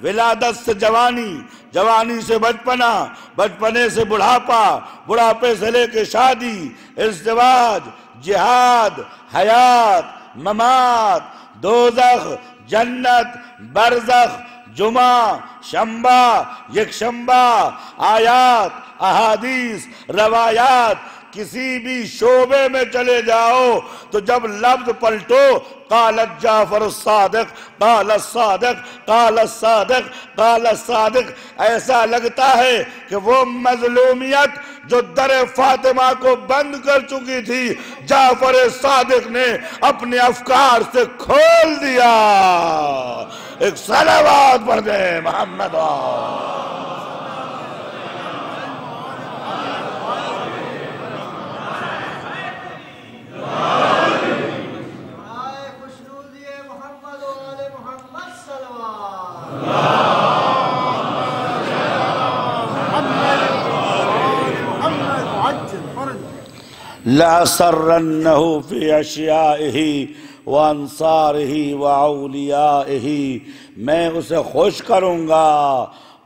ولادت سے جوانی، جوانی سے بچپنا، بچپنے سے بڑھاپا، بڑھاپے سے لے کے شادی، ازدواج، جہاد، حیات، ممات، دوزخ، جنت، برزخ، جمعہ، شنبہ، یکشنبہ، آیات، احادیث، روایات، کسی بھی شعبے میں چلے جاؤ تو جب لفظ پلٹو قالت جعفر الصادق، قال الصادق، قال الصادق، قال الصادق، ایسا لگتا ہے کہ وہ مظلومیت جو در فاطمہ کو بند کر چکی تھی جعفر صادق نے اپنے افکار سے کھول دیا۔ ایک صلوات پڑھ دیں محمد۔ لَأَسَرَّنَّهُ فِي أَشْيَائِهِ وَأَنصَارِهِ وَأَوْلِيَائِهِ، میں اسے خوش کروں گا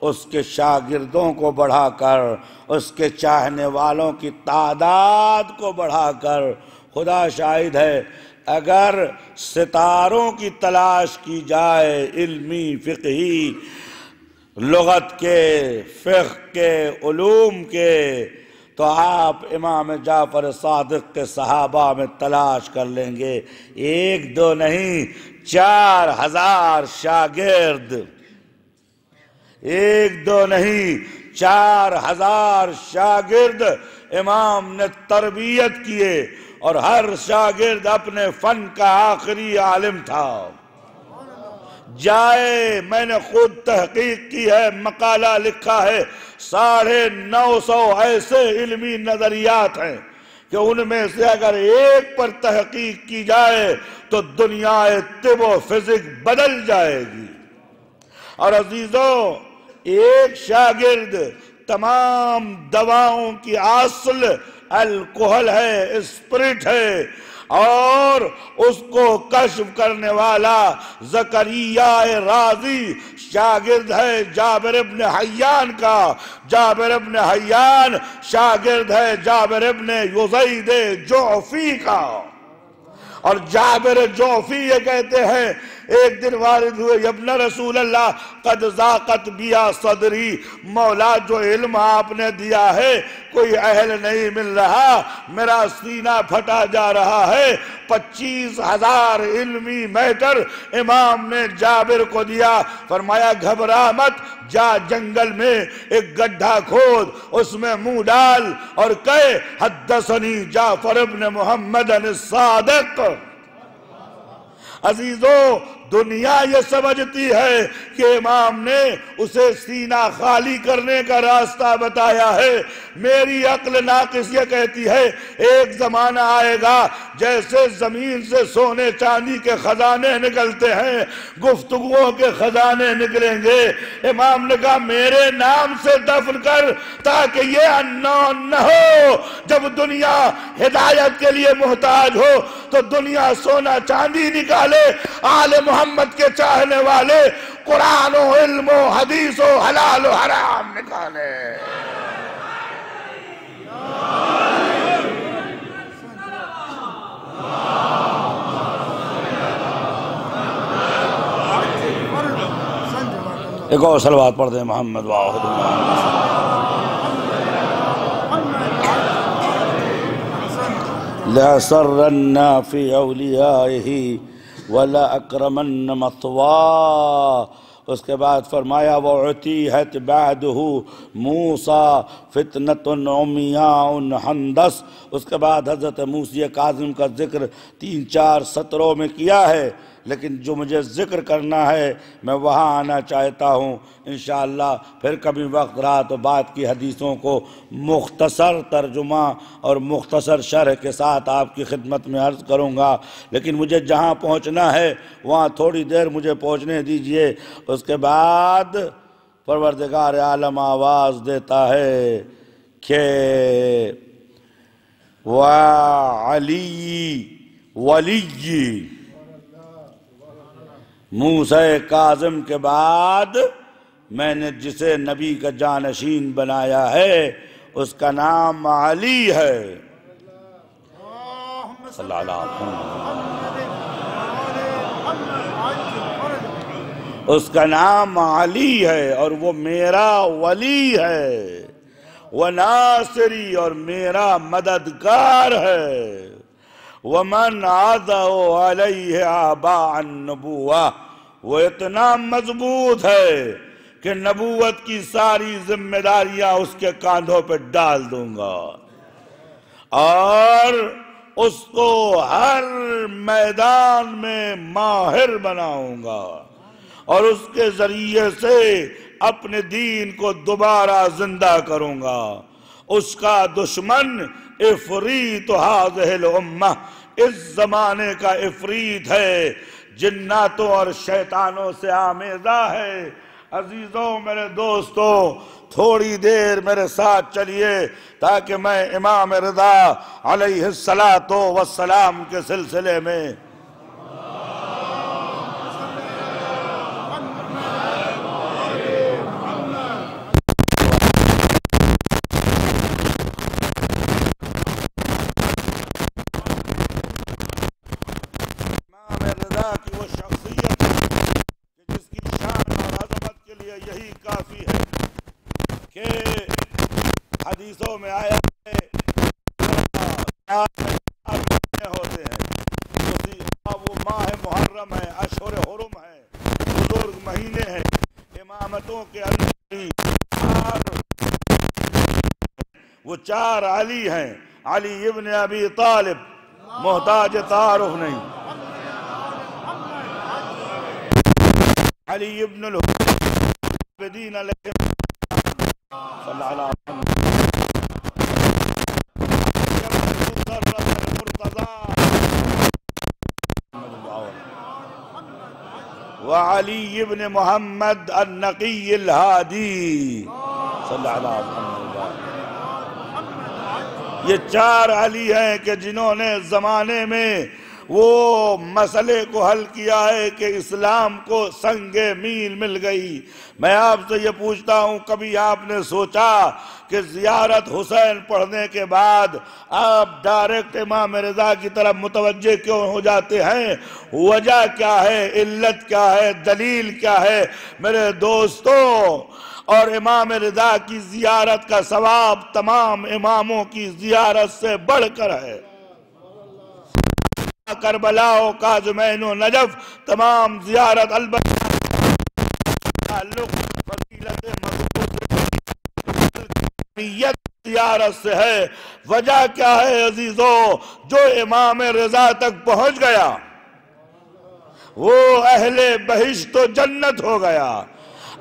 اس کے شاگردوں کو بڑھا کر، اس کے چاہنے والوں کی تعداد کو بڑھا کر۔ خدا شاہد ہے، اگر ستاروں کی تلاش کی جائے علمی، فقہی، لغت کے، فقہ کے، علوم کے، تو آپ امام جعفر صادق کے صحابہ میں تلاش کر لیں گے، ایک دو نہیں 4000 شاگرد، ایک دو نہیں 4000 شاگرد امام نے تربیت کیے، اور ہر شاگرد اپنے فن کا آخری عالم تھا۔ جائے، میں نے خود تحقیق کی ہے، مقالہ لکھا ہے، 950 ایسے علمی نظریات ہیں کہ ان میں سے اگر ایک پر تحقیق کی جائے تو دنیا طب و فزک بدل جائے گی۔ اور عزیزو، ایک شاگرد تمام دواؤں کی اصل الکحل ہے، اسپرٹ ہے، اور اس کو کشف کرنے والا زکریا رازی شاگرد ہے جابر ابن حیان کا، جابر ابن حیان شاگرد ہے جابر ابن یزید جعفی کا، اور جابر جعفی یہ کہتے ہیں ایک دن وارد ہوئے ابن رسول اللہ قد ذاقت بیا صدری، مولا جو علم آپ نے دیا ہے کوئی اہل نہیں مل رہا، میرا سینہ پھٹا جا رہا ہے۔ 25,000 علمی میٹر امام نے جابر کو دیا، فرمایا گھبرا مت، جا جنگل میں ایک گڈھا کھود، اس میں منہ ڈال اور کہے حدثنی جعفر ابن محمد الصادق۔ عزیزو، دنیا یہ سمجھتی ہے کہ امام نے اسے سینہ خالی کرنے کا راستہ بتایا ہے، میری عقل ناقص یہ کہتی ہے ایک زمانہ آئے گا جیسے زمین سے سونے چاندی کے خزانے نکلتے ہیں، گفتگوؤں کے خزانے نکلیں گے۔ امام نے کہا میرے نام سے دفن کر تاکہ یہ انون نہ ہو، جب دنیا ہدایت کے لیے محتاج ہو تو دنیا سونا چاندی نکالے، آل محمد کے چاہنے والے قرآن و علم و حدیث و حلال و حرام نکالے۔ ایک اور صلوات پڑھ دیں محمد واحد لَأَسَرَّنَّا فِي أَوْلِيَائِهِ وَلَأَكْرَمَنَّ مَثْوَاهُ۔ اس کے بعد فرمایا وَعُتِيهَتْ بَعْدُهُ مُوسَى فِتْنَةٌ عُمْيَاءٌ حَنْدَسٌ۔ اس کے بعد حضرت موسیٰ کاظم کا ذکر 3-4 سطروں میں کیا ہے، لیکن جو مجھے ذکر کرنا ہے میں وہاں آنا چاہتا ہوں انشاءاللہ۔ پھر کبھی وقت رہا تو بعد کی حدیثوں کو مختصر ترجمہ اور مختصر شرح کے ساتھ آپ کی خدمت میں عرض کروں گا، لیکن مجھے جہاں پہنچنا ہے وہاں تھوڑی دیر مجھے پہنچنے دیجئے۔ اس کے بعد پروردگار عالم آواز دیتا ہے کہ وَعَلِيِّ وَلِيِّ۔ موسیٰ کاظم کے بعد میں نے جسے نبی کا جانشین بنایا ہے اس کا نام علی ہے۔ صلی اللہ علیہ وسلم۔ اس کا نام علی ہے اور وہ میرا ولی ہے، وہ ناصری اور میرا مددگار ہے۔ وَمَنْ عَذَوْ عَلَيْهِ آبَاءَ النُّبُوَّةِ، وہ اتنا مضبوط ہے کہ نبوت کی ساری ذمہ داریاں اس کے کاندھوں پہ ڈال دوں گا اور اس کو ہر میدان میں ماہر بناؤں گا اور اس کے ذریعے سے اپنے دین کو دوبارہ زندہ کروں گا۔ اس کا دشمن افریت ہذہ الامہ، اس زمانے کا افریت ہے، جناتوں اور شیطانوں سے آمیزہ ہے۔ عزیزوں، میرے دوستوں، تھوڑی دیر میرے ساتھ چلیے تاکہ میں امام رضا علیہ السلام کے سلسلے میں کی وہ شخصیت کہ جس کی شان اور عظمت کے لیے یہی کافی ہے کہ حدیثوں میں آیا ہے ہوتے ہیں، وہ ماہ محرم ہے، اشہر حرم ہے، بزرگ مہینے ہیں، امامتوں کے اندر وہ 4 علی ہیں۔ علی ابن ابی طالب محتاج تعارف نہیں، علی ابن العابدین علیہ صلی اللہ علیہ وسلم، وعلی ابن محمد النقی الہادی صلی اللہ علیہ وسلم۔ یہ 4 علی ہیں کہ جنہوں نے زمانے میں وہ مسئلے کو حل کیا ہے کہ اسلام کو سنگ میل مل گئی۔ میں آپ سے یہ پوچھتا ہوں، کبھی آپ نے سوچا کہ زیارت حسین پڑھنے کے بعد آپ ڈائریکٹ امام رضا کی طرف متوجہ کیوں ہو جاتے ہیں؟ وجہ کیا ہے؟ علت کیا ہے؟ دلیل کیا ہے؟ میرے دوستوں، اور امام رضا کی زیارت کا ثواب تمام اماموں کی زیارت سے بڑھ کر ہے۔ کربلا و کاظمین و نجف تمام زیارت البتہ تعلق فضیلت مقبولیت زیارت سے ہے۔ وجہ کیا ہے عزیزو؟ جو امام رضا تک پہنچ گیا وہ اہل بہشت و جنت ہو گیا۔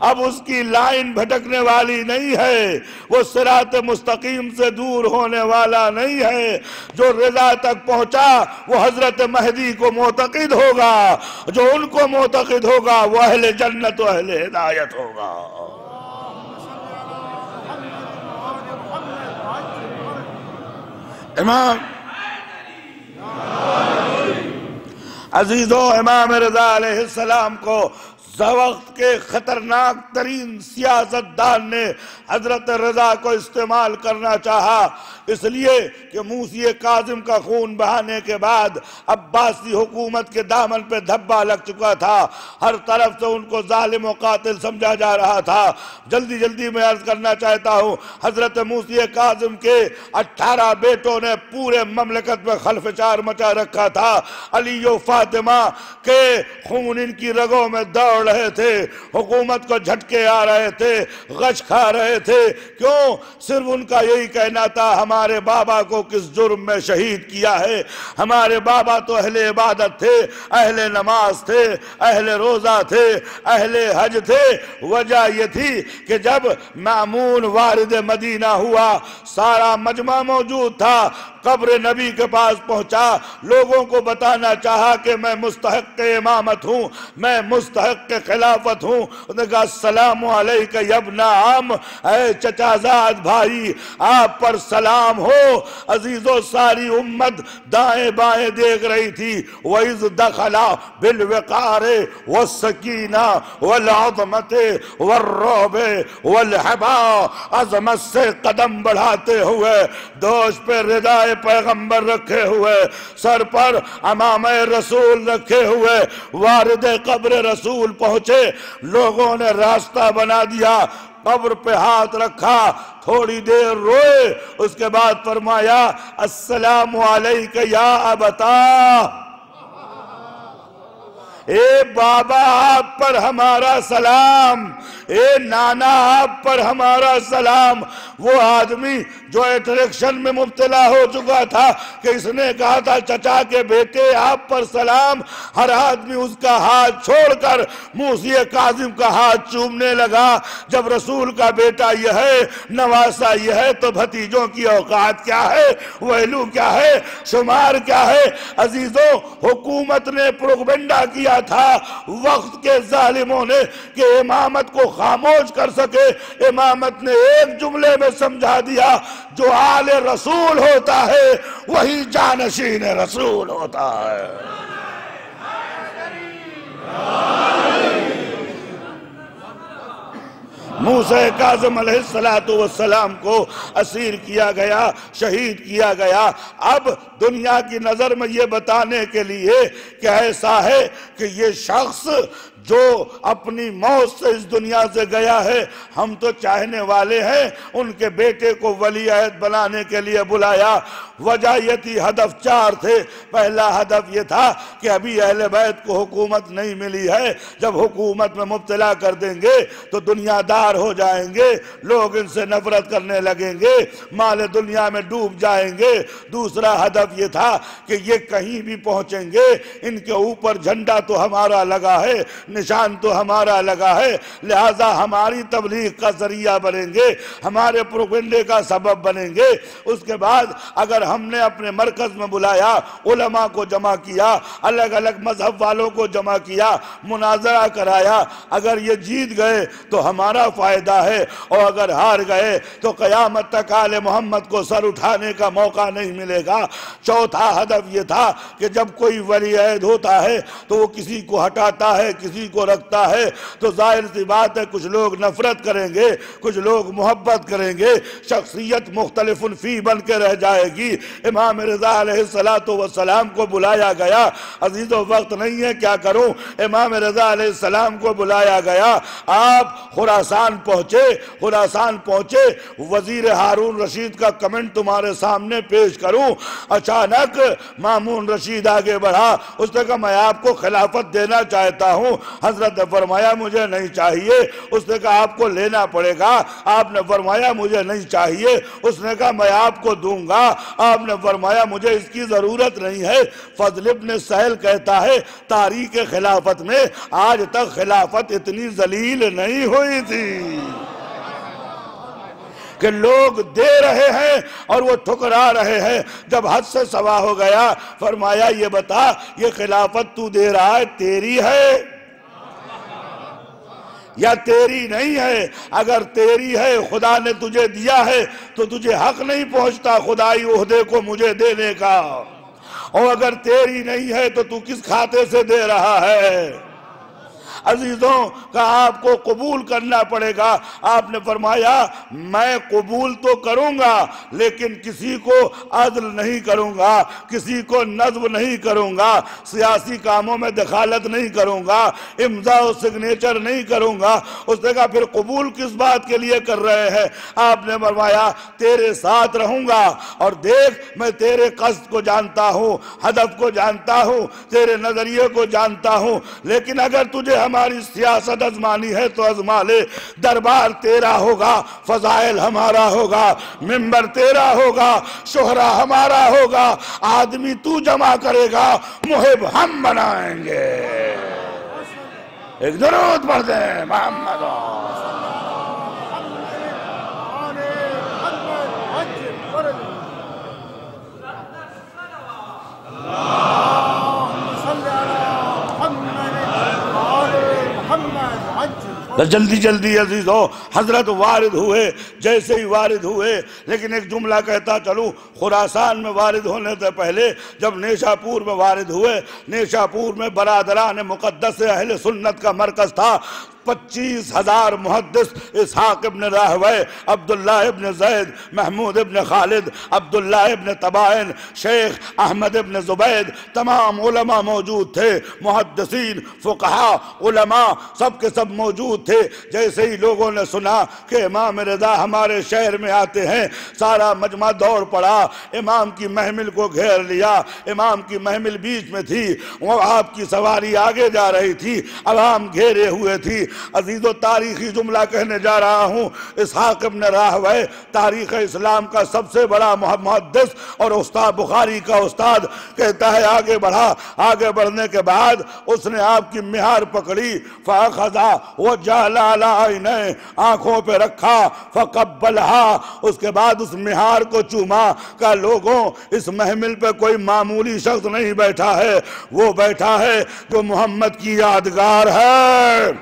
اب اس کی لائن بھٹکنے والی نہیں ہے، وہ صراط مستقیم سے دور ہونے والا نہیں ہے۔ جو رضا تک پہنچا وہ حضرت مہدی کو معتقد ہوگا، جو ان کو معتقد ہوگا وہ اہل جنت و اہل ہدایت ہوگا۔ امام عزیزو، امام رضا علیہ السلام کو وقت کے خطرناک ترین سیاستدان نے حضرت رضا کو استعمال کرنا چاہا، اس لیے کہ موسی کاظم کا خون بہانے کے بعد عباسی حکومت کے دامن پہ دھبا لگ چکا تھا، ہر طرف سے ان کو ظالم و قاتل سمجھا جا رہا تھا۔ جلدی میں عرض کرنا چاہتا ہوں، حضرت موسی کاظم کے 18 بیٹوں نے پورے مملکت میں خلفچار مچا رکھا تھا۔ علی و فاطمہ کے خون ان کی رگوں میں دوڑ رہے تھے، حکومت کو جھٹکے آ رہے تھے، غش کھا رہے تھے۔ کیوں؟ صرف ان کا یہی کہنا تھا ہمارے بابا کو کس جرم میں شہید کیا ہے؟ ہمارے بابا تو اہل عبادت تھے، اہل نماز تھے، اہل روزہ تھے، اہل حج تھے۔ وجہ یہ تھی کہ جب مامون وارد مدینہ ہوا، سارا مجمع موجود تھا، قبر نبی کے پاس پہنچا، لوگوں کو بتانا چاہا کہ میں مستحق امامت ہوں، میں مستحق خلافت ہوں۔ انہوں نے کہا السلام علیکہ یا ابن عم، اے چچا زاد بھائی، آپ پر سلام ہو۔ عزیزو، ساری امت دائیں بائیں دیکھ رہی تھی۔ وَإِذْ دَخَلَ بِالْوِقَارِ وَالسَّكِينَةِ وَالْعَظْمَةِ وَالرُّعْبِ وَالْحَبَا، عظمت سے قدم بڑھاتے ہوئے، دوش پہ ردائے پیغمبر رکھے ہوئے، سر پر امامہ رسول رکھے ہوئے، وارد قبر رسول پہنچے۔ لوگوں نے راستہ بنا دیا، قبر پہ ہاتھ رکھا، تھوڑی دیر روئے، اس کے بعد فرمایا السلام علیکہ یا ابتا، اے بابا آپ پر ہمارا سلام، اے نانا آپ پر ہمارا سلام۔ وہ آدمی جو اٹریکشن میں مبتلا ہو چکا تھا کہ اس نے کہا تھا چچا کے بیٹے آپ پر سلام، ہر آدمی اس کا ہاتھ چھوڑ کر موسی کاظم کا ہاتھ چومنے لگا۔ جب رسول کا بیٹا یہ ہے، نواسا یہ ہے، تو بھتیجوں کی اوقات کیا ہے، ویلو کیا ہے، شمار کیا ہے؟ عزیزو، حکومت نے پروپیگنڈا کیا تھا وقت کے ظالموں نے کہ امامت کو خاموش کر سکے۔ امامت نے ایک جملے میں سمجھا دیا، جو آل رسول ہوتا ہے وہی جانشین رسول ہوتا ہے۔ موسیٰ کاظم علیہ السلام کو اسیر کیا گیا، شہید کیا گیا۔ اب دنیا کی نظر میں یہ بتانے کے لیے کہ ایسا ہے کہ یہ شخص جو اپنی موت سے اس دنیا سے گیا ہے، ہم تو چاہنے والے ہیں ان کے بیٹے کو ولی عہد بنانے کے لیے بلایا۔ وجہ یہ تھی، ہدف 4 تھے۔ پہلا ہدف یہ تھا کہ ابھی اہل بیت کو حکومت نہیں ملی ہے، جب حکومت میں مبتلا کر دیں گے تو دنیا دار ہو جائیں گے، لوگ ان سے نفرت کرنے لگیں گے، مال دنیا میں ڈوب جائیں گے۔ دوسرا ہدف یہ تھا کہ یہ کہیں بھی پہنچیں گے، ان کے اوپر جھنڈا تو ہمارا لگا ہے، نشان تو ہمارا لگا ہے، لہذا ہماری تبلیغ کا ذریعہ بنیں گے، ہمارے پروپیگنڈے کا سبب بنیں گے۔ اس کے بعد اگر ہم نے اپنے مرکز میں بلایا، علماء کو جمع کیا، الگ الگ مذہب والوں کو جمع کیا، مناظرہ کرایا، اگر یہ جیت گئے تو ہمارا فائدہ ہے، اور اگر ہار گئے تو قیامت تک آل محمد کو سر اٹھانے کا موقع نہیں ملے گا۔ چوتھا ہدف یہ تھا کہ جب کوئی ولی عہد ہوتا ہے تو وہ کسی کو ہٹاتا ہے، کسی کو رکھتا ہے، تو ظاہر سی بات ہے کچھ لوگ نفرت کریں گے، کچھ لوگ محبت کریں گے، شخصیت مختلف فی بن کے رہ جائے گی۔ امام رضا علیہ السلام کو بلایا گیا، عزیزو وقت نہیں ہے کیا کروں، امام رضا علیہ السلام کو بلایا گیا، آپ خراسان پہنچے، وزیر ہارون رشید کا کمنٹ تمہارے سامنے پیش کروں۔ اچانک مامون رشید آگے بڑھا، اس نے کہا میں آپ کو خلافت دینا چاہتا ہوں۔ حضرت نے فرمایا مجھے نہیں چاہیے۔ اس نے کہا آپ کو لینا پڑے گا۔ آپ نے فرمایا مجھے نہیں چاہیے۔ اس نے کہا میں آپ کو دوں گا۔ آپ نے فرمایا مجھے اس کی ضرورت نہیں ہے۔ فضل ابن سہل کہتا ہے تاریخ خلافت میں آج تک خلافت اتنی ذلیل نہیں ہوئی تھی کہ لوگ دے رہے ہیں اور وہ ٹھکرا رہے ہیں۔ جب حد سے سوا ہو گیا، فرمایا یہ بتا یہ خلافت تو دے رہا ہے تیری ہے یا تیری نہیں ہے؟ اگر تیری ہے، خدا نے تجھے دیا ہے تو تجھے حق نہیں پہنچتا خدائی عہدے کو مجھے دینے کا، اور اگر تیری نہیں ہے تو کس کھاتے سے دے رہا ہے؟ عزیزوں کا آپ کو قبول کرنا پڑے گا۔ آپ نے فرمایا میں قبول تو کروں گا لیکن کسی کو عدل نہیں کروں گا، کسی کو نظم نہیں کروں گا، سیاسی کاموں میں دخالت نہیں کروں گا، امضاء و سگنیچر نہیں کروں گا۔ اس نے کہا پھر قبول کس بات کے لیے کر رہے ہیں؟ آپ نے فرمایا تیرے ساتھ رہوں گا، اور دیکھ میں تیرے قصد کو جانتا ہوں، ہدف کو جانتا ہوں، تیرے نظریے کو جانتا ہوں، لیکن اگر تجھے ہماری سیاست ازمانی ہے تو ازما لے۔ دربار تیرا ہوگا، فضائل ہمارا ہوگا، ممبر تیرا ہوگا، شہرہ ہمارا ہوگا، آدمی تو جمع کرے گا، محب ہم بنائیں گے۔ ایک درود پڑھ دیں محمد جلدی جلدی عزیزو حضرت وارد ہوئے۔ جیسے ہی وارد ہوئے، لیکن ایک جملہ کہتا چلوں، خراسان میں وارد ہونے سے پہلے جب نیشا پور میں وارد ہوئے، نیشا پور میں برادران مقدس اہل سنت کا مرکز تھا۔ 25,000 محدث، اسحاق ابن راہوے، عبداللہ ابن زید، محمود ابن خالد، عبداللہ ابن طبائن، شیخ احمد ابن زبید، تمام علماء موجود تھے، محدثین، فقہاء، علماء سب کے سب موجود تھے۔ جیسے ہی لوگوں نے سنا کہ امام رضا ہمارے شہر میں آتے ہیں، سارا مجمع دوڑ پڑا، امام کی محمل کو گھیر لیا۔ امام کی محمل بیچ میں تھی، وہ آپ کی سواری آگے جا رہی تھی، عوام گھیرے ہوئے تھی۔ عزیزو تاریخی جملہ کہنے جا رہا ہوں، اسحاق ابن راہوے تاریخ اسلام کا سب سے بڑا محدث اور استاد، بخاری کا استاد، کہتا ہے آگے بڑھا۔ آگے بڑھنے کے بعد اس نے آپ کی مہار پکڑی، فَأَخَذَا وَجَعَلَ عَلَىٰ عَيْنَيْهِ، آنکھوں پہ رکھا، فَقَبَّلْهَا، اس کے بعد اس مہار کو چوما۔ کہ لوگوں اس محمل پہ کوئی معمولی شخص نہیں بیٹھا ہے، وہ بیٹھا ہے جو محمد کی یادگار ہے۔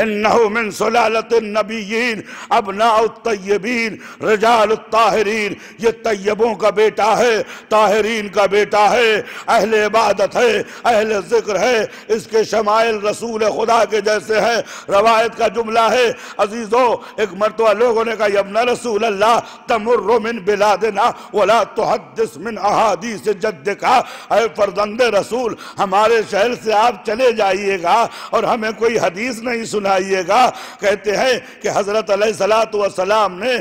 انہو من سلالت النبیین ابناء الطیبین رجال الطاہرین، یہ طیبوں کا بیٹا ہے، طاہرین کا بیٹا ہے، اہل عبادت ہے، اہل ذکر ہے، اس کے شمائل رسول خدا کے جیسے ہیں۔ روایت کا جملہ ہے عزیزو، ایک مرتبہ لوگوں نے کہا ابن رسول اللہ تمر من بلادنا ولا تحدث من احادیث جدکا، اے فرزند رسول ہمارے شہر سے آپ چلے جائیے گا اور ہمیں کوئی حدیث نہیں سنا سنائیے گا۔ کہتے ہیں کہ حضرت علیہ السلام نے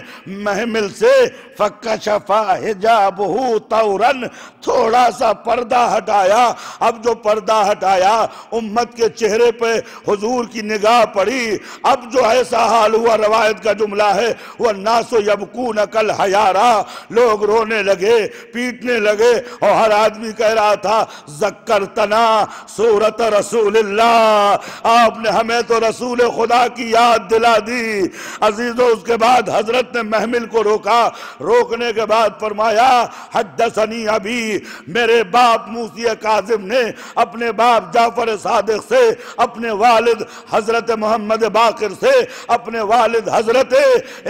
محمل سے فَكَشَفَ حِجَابُهُ طَوْرًا تھوڑا سا پردہ ہٹایا۔ اب جو پردہ ہٹایا امت کے چہرے پہ حضور کی نگاہ پڑی، اب جو ایسا حال ہوا، روایت کا جملہ ہے وَالنَّاسُ يَبْكُونَ كَالْحَيَارَى، لوگ رونے لگے، پیٹنے لگے، اور ہر آدمی کہہ رہا تھا ذکرتنا سورت رسول اللہ، آپ نے ہمیں تو رسول خدا کی یاد دلا دی۔ عزیزو اس کے بعد حضرت نے محمل کو روکا، روکنے کے بعد فرمایا حدثنی ابی، میرے باپ موسی کاظم نے اپنے باپ جعفر صادق سے، اپنے والد حضرت محمد باقر سے، اپنے والد حضرت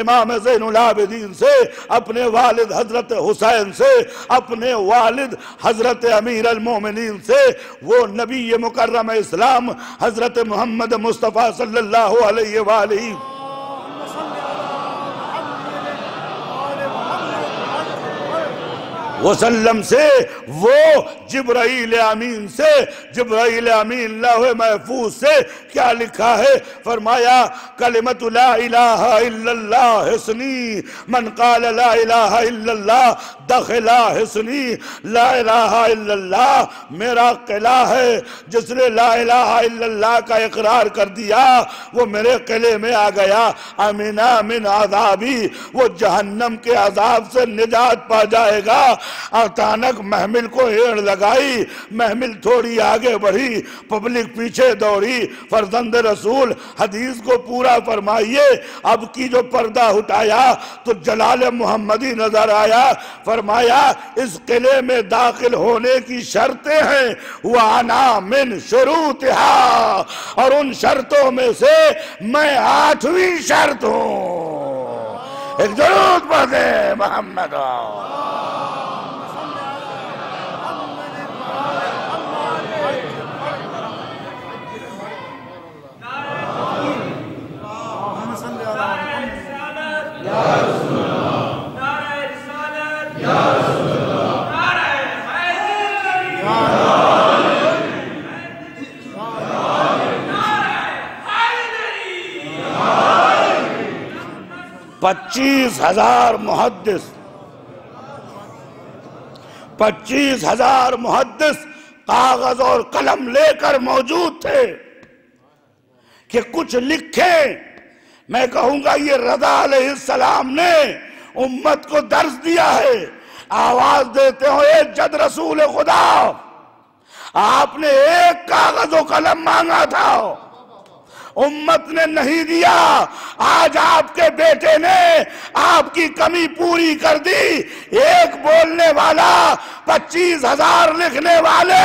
امام زین العابدین سے، اپنے والد حضرت حسین سے، اپنے والد حضرت امیر المومنین سے، وہ نبی مکرم اسلام حضرت محمد مصطفیٰ صلی اللہ علیہ وآلہ وسلم سے، وہ جبرائیل امین سے، جبرائیل امین لوح محفوظ سے کیا لکھا ہے؟ فرمایا کلمت لا الہ الا اللہ حسنی، من قال لا الہ الا اللہ دخل حسنی، لا الہ الا اللہ میرا قلعہ ہے، جس نے لا الہ الا اللہ کا اقرار کر دیا وہ میرے قلعے میں آ گیا، امنا من عذابی، وہ جہنم کے عذاب سے نجات پا جائے گا۔ اچانک محمل کو ایڑ لگائی، محمل تھوڑی آگے بڑھی، پبلک پیچھے دوڑی۔ فرزند رسول حدیث کو پورا فرمائیے، اب کی جو پردہ اٹھایا تو جلال محمدی نظر آیا۔ فرمایا اس قلعے میں داخل ہونے کی شرطیں ہیں، وَأَنَا مِن شُرُوطِهَا، اور ان شرطوں میں سے میں 8ویں شرط ہوں۔ ایک درود پڑھ دیں محمد۔ پچیس ہزار محدث کاغذ اور قلم لے کر موجود تھے کہ کچھ لکھیں۔ میں کہوں گا یہ رضا علیہ السلام نے امت کو درس دیا ہے۔ آواز دیتے ہو اے جد رسول خدا، آپ نے ایک کاغذ و قلم مانگا تھا، امت نے نہیں دیا۔ آج آپ کے بیٹے نے آپ کی کمی پوری کر دی، ایک بولنے والا 25,000 لکھنے والے۔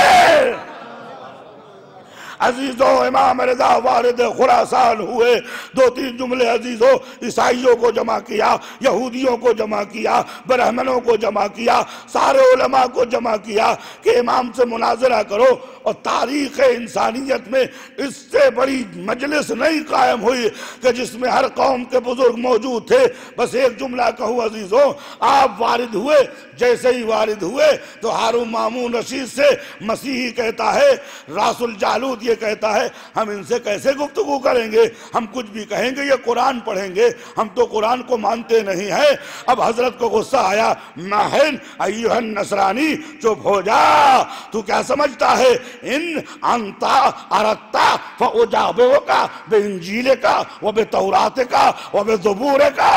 عزیزو امام رضا وارد خراسان ہوئے، 2-3 جملے عزیزو، عیسائیوں کو جمع کیا، یہودیوں کو جمع کیا، برہمنوں کو جمع کیا، سارے علماء کو جمع کیا کہ امام سے مناظرہ کرو۔ اور تاریخ انسانیت میں اس سے بڑی مجلس نہیں قائم ہوئی کہ جس میں ہر قوم کے بزرگ موجود تھے۔ بس ایک جملہ کہوں عزیزو، آپ وارد ہوئے، جیسے ہی وارد ہوئے تو ہارون مامون رشید سے مسیحی کہتا ہے، راس الجالوت یہ کہتا ہے ہم ان سے کیسے گفتگو کریں گے، ہم کچھ بھی کہیں گے یہ قرآن پڑھیں گے، ہم تو قرآن کو مانتے نہیں ہیں۔ اب حضرت کو غصہ آیا، ماہن ایوہ النصرانی، چپ ہو جا، تو کیا سمجھتا ہے؟ ان انتا ارتا فاجابوکا بانجیلکا وبتوراتکا وبزبورکا،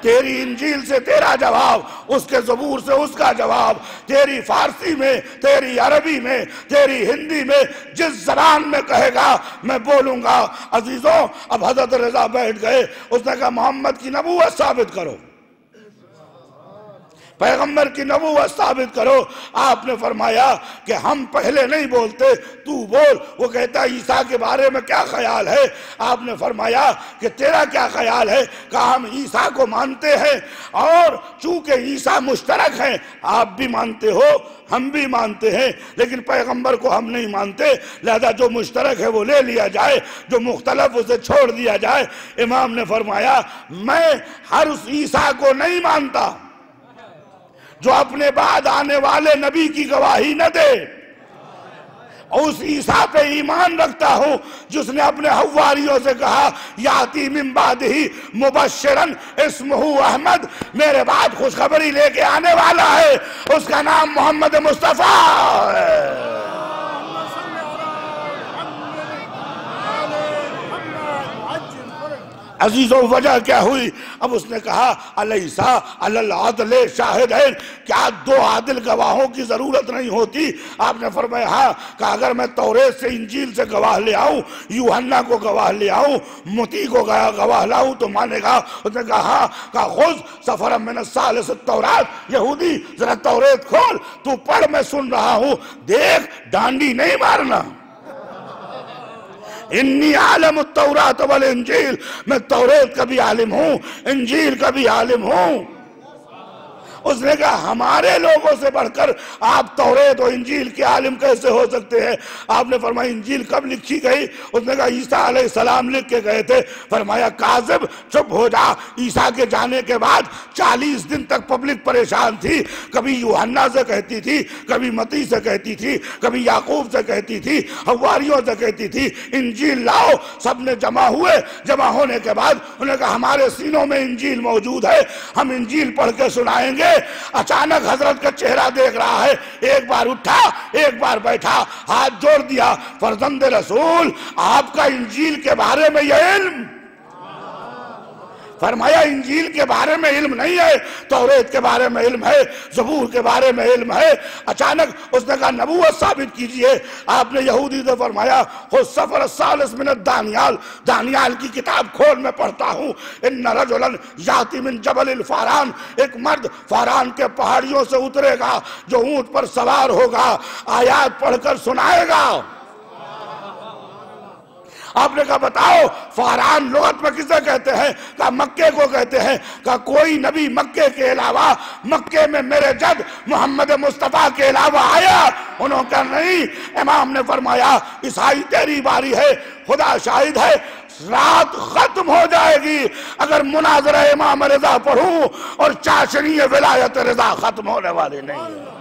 تیری انجیل سے تیرا جواب، اس کے زبور سے اس کا جواب، تیری فارسی میں، تیری عربی میں، تیری ہندی میں، جس زبان میں کہے گا میں بولوں گا۔ عزیزوں اب حضرت رضا بیٹھ گئے، اس نے کہا محمد کی نبوت ثابت کرو، پیغمبر کی نبوت ثابت کرو۔ آپ نے فرمایا کہ ہم پہلے نہیں بولتے، تو بول۔ وہ کہتا ہے عیسیٰ کے بارے میں کیا خیال ہے؟ آپ نے فرمایا کہ تیرا کیا خیال ہے؟ کہا ہم عیسیٰ کو مانتے ہیں، اور چونکہ عیسیٰ مشترک ہیں، آپ بھی مانتے ہو ہم بھی مانتے ہیں، لیکن پیغمبر کو ہم نہیں مانتے، لہذا جو مشترک ہے وہ لے لیا جائے، جو مختلف اسے چھوڑ دیا جائے۔ امام نے فرمایا میں ہر اس عیسیٰ کو نہیں مانتا جو اپنے بعد آنے والے نبی کی گواہی نہ دے، اس عیسیٰ پہ ایمان رکھتا ہوں جس نے اپنے حواریوں سے کہا یاتی من بعدہ مبشرن اسمہ احمد، میرے بعد خوشخبری لے کے آنے والا ہے، اس کا نام محمد مصطفیٰ ہے۔ عزیزوں وجہ کیا ہوئی؟ اب اس نے کہا الیسا علی العدل شاہدین، کیا دو عادل گواہوں کی ضرورت نہیں ہوتی؟ آپ نے فرمایا ہاں، کہ اگر میں توریت سے انجیل سے گواہ لے آؤں، یوحنا کو گواہ لے آؤں، متی کو گواہ لاؤں تو مانے گا؟ اس نے کہا ہاں، کہ خذ سفرا من الثالث التورات، یہودی ذرا توریت کھول، تو پڑھ، میں سن رہا ہوں، دیکھ ڈانڈی نہیں مارنا۔ انی عالم التوراۃ والانجیل، میں توریت کا بھی عالم ہوں، انجیل کا بھی عالم ہوں۔ اس نے کہا ہمارے لوگوں سے بڑھ کر آپ توریت و انجیل کے عالم کیسے ہو سکتے ہیں؟ آپ نے فرمایا انجیل کب لکھی گئی؟ اس نے کہا عیسیٰ علیہ السلام لکھ کے گئے تھے۔ فرمایا کاذب، چپ ہو جا۔ عیسیٰ کے جانے کے بعد 40 دن تک پبلک پریشان تھی، کبھی یوحنا سے کہتی تھی، کبھی متی سے کہتی تھی، کبھی یعقوب سے کہتی تھی، حواریوں سے کہتی تھی انجیل لاؤ۔ سب نے جمع ہوئے، جمع ہونے کے بعد انہوں نے کہا ہمارے سینوں میں انجیل موجود ہے، ہم انجیل پڑھ کے سنائیں گے۔ اچانک حضرت کا چہرہ دیکھ رہا ہے، ایک بار اٹھا، ایک بار بیٹھا، ہاتھ جوڑ دیا، فرزند رسول آپ کا انجیل کے بارے میں یہ علم؟ فرمایا انجیل کے بارے میں علم نہیں ہے، توریت کے بارے میں علم ہے، زبور کے بارے میں علم ہے۔ اچانک اس نے کہا نبوت ثابت کیجئے۔ آپ نے یہودی سے فرمایا خذ سفر الثالث من الدانیال، دانیال کی کتاب کھول، میں پڑھتا ہوں۔ ان رجلا یاتی من جبل الفاران، ایک مرد فاران کے پہاڑیوں سے اترے گا، جو اونٹ پر سوار ہوگا، آیات پڑھ کر سنائے گا۔ آپ نے کہا بتاؤ فاران لغت میں کسے کہتے ہیں؟ کہا مکے کو کہتے ہیں۔ کہا کوئی نبی مکے کے علاوہ، مکے میں میرے جد محمد مصطفیٰ کے علاوہ آیا؟ انہوں نے کہا نہیں۔ امام نے فرمایا عیسائی تیری باری ہے، خدا شاہد ہے رات ختم ہو جائے گی اگر مناظرہ امام رضا پڑھوں اور چاشنی ولایت رضا ختم ہونے والی نہیں ہے۔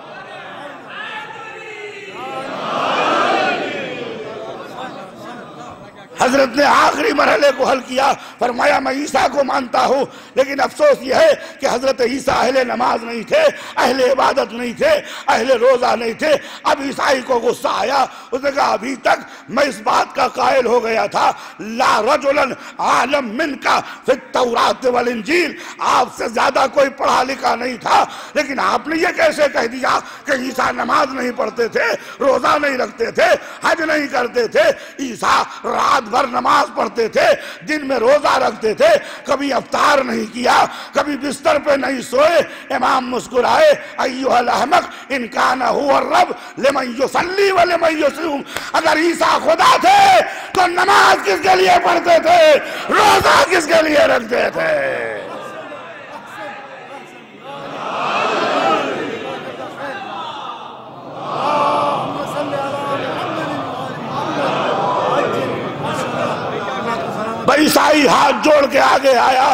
حضرت نے آخری مرحلے کو حل کیا، فرمایا میں عیسیٰ کو مانتا ہوں، لیکن افسوس یہ ہے کہ حضرت عیسیٰ اہل نماز نہیں تھے، اہل عبادت نہیں تھے، اہل روزہ نہیں تھے۔ اب عیسائی کو غصہ آیا، اس نے کہا ابھی تک میں اس بات کا قائل ہو گیا تھا لا رجلا عالم منک فی التوراۃ والانجیل، آپ سے زیادہ کوئی پڑھا لکھا نہیں تھا، لیکن آپ نے یہ کیسے کہہ دیا کہ عیسیٰ نماز نہیں پڑھتے تھے، روزہ نہیں رکھتے تھے، حج نہیں کرتے تھے؟ عیسیٰ رات بھر نماز پڑھتے تھے، دن میں روزہ رکھتے تھے، کبھی افطار نہیں کیا، کبھی بستر پہ نہیں سوئے۔ امام مسکرائے ایھا الاحمق ان کان هو الرب لمن یصلی ولمن یصوم، اگر عیسیٰ خدا تھے تو نماز کس کے لیے پڑھتے تھے، روزہ کس کے لیے رکھتے تھے؟ عیسائی ہاتھ جوڑ کے آگے آیا،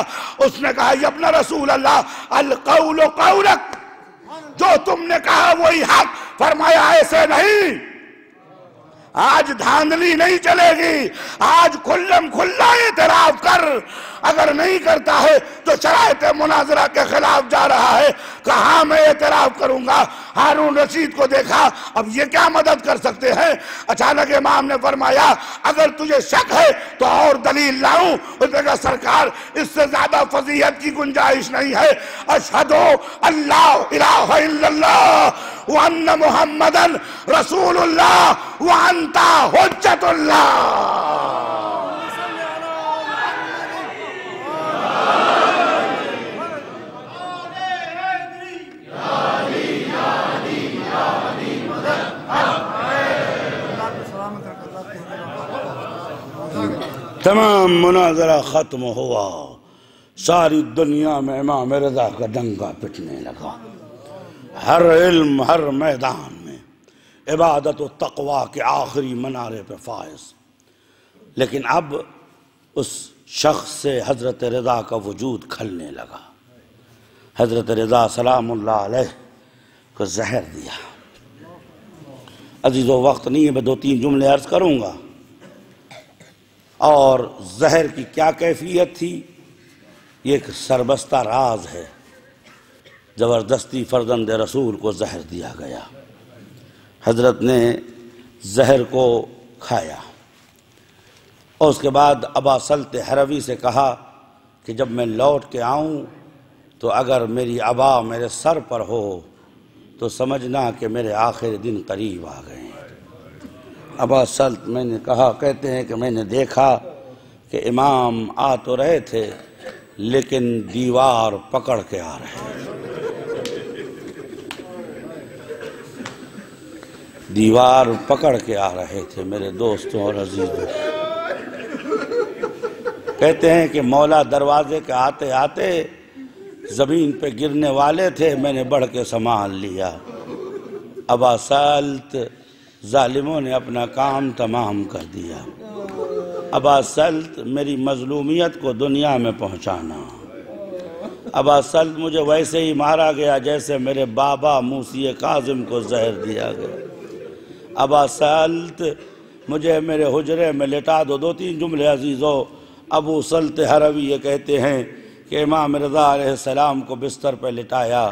اس نے کہا یا ابن رسول اللہ القول قولک، جو تم نے کہا وہی حق۔ فرمایا ایسے نہیں، آج دھاندلی نہیں چلے گی، آج کھلم کھلا اعتراف کر، اگر نہیں کرتا ہے تو شرائط مناظرہ کے خلاف جا رہا ہے۔ کہاں میں اعتراف کروں گا؟ ہارون رشید کو دیکھا، اب یہ کیا مدد کر سکتے ہیں؟ اچانک امام نے فرمایا اگر تجھے شک ہے تو اور دلیل لاؤں؟ اس نے کہا سرکار اس سے زیادہ فضیحت کی گنجائش نہیں ہے، اشہدو اللہ الہ الا اللہ وان محمدن رسول اللہ وانت حجت اللہ۔ تمام مناظرہ ختم ہوا، ساری دنیا میں امام رضا کا ڈنگا پٹنے لگا، ہر علم ہر میدان میں، عبادت و تقوی کے آخری منارے پہ فائز۔ لیکن اب اس شخص سے حضرت رضا کا وجود کھلنے لگا۔ حضرت رضا سلام اللہ علیہ کو زہر دیا، عزیزو وقت نہیں ہے، میں 2-3 جملے عرض کروں گا۔ اور زہر کی کیا کیفیت تھی، یہ ایک سربستہ راز ہے۔ زبردستی فرزند رسول کو زہر دیا گیا، حضرت نے زہر کو کھایا، اور اس کے بعد ابا سلط ہروی سے کہا کہ جب میں لوٹ کے آؤں تو اگر میری ابا میرے سر پر ہو تو سمجھنا کہ میرے آخری دن قریب آ گئے ہیں۔ ابا سلط میں نے کہا، کہتے ہیں کہ میں نے دیکھا کہ امام آ تو رہے تھے لیکن دیوار پکڑ کے آ رہے تھے، دیوار پکڑ کے آ رہے تھے میرے دوستوں اور عزیزوں۔ کہتے ہیں کہ مولا دروازے کے آتے آتے زمین پہ گرنے والے تھے، میں نے بڑھ کے سنبھال لیا۔ ابا سلط ظالموں نے اپنا کام تمام کر دیا۔ ابا سلط میری مظلومیت کو دنیا میں پہنچانا۔ ابا سلط مجھے ویسے ہی مارا گیا جیسے میرے بابا موسی کاظم کو زہر دیا گیا۔ ابا سلط مجھے میرے حجرے میں لٹا دو۔ 2-3 جملے عزیزو۔ ابو سلط ہروی یہ کہتے ہیں کہ امام رضا علیہ السلام کو بستر پہ لٹایا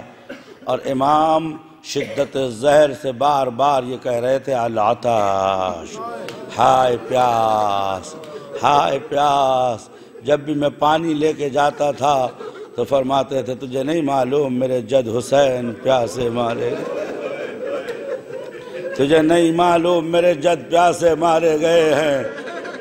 اور امام شدت زہر سے بار بار یہ کہہ رہے تھے، العطش، ہائے پیاس، ہائے پیاس۔ جب بھی میں پانی لے کے جاتا تھا تو فرماتے تھے، تجھے نہیں معلوم میرے جد حسین پیاسے مارے گئے، تجھے نہیں معلوم میرے جد پیاسے مارے گئے ہیں۔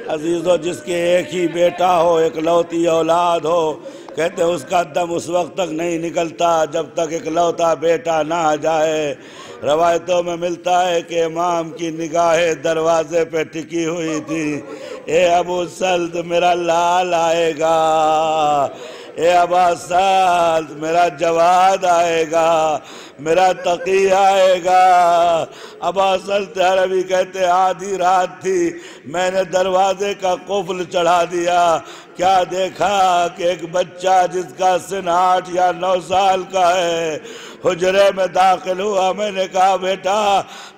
عزیزو، جس کے ایک ہی بیٹا ہو، ایک لوتی اولاد ہو، کہتے ہیں اس کا دم اس وقت تک نہیں نکلتا جب تک ایک لوتا بیٹا نہ آ جائے۔ روایتوں میں ملتا ہے کہ امام کی نگاہیں دروازے پہ ٹکی ہوئی تھی۔ اے ابو سلط میرا لال آئے گا، اے ابا سلط میرا جواد آئے گا، میرا تقی آئے گا۔ ابا سلط ہروی کہتے آدھی رات تھی، میں نے دروازے کا قفل چڑھا دیا۔ کیا دیکھا کہ ایک بچہ جس کا سن 8 یا 9 سال کا ہے حجرے میں داخل ہوا۔ میں نے کہا، بیٹا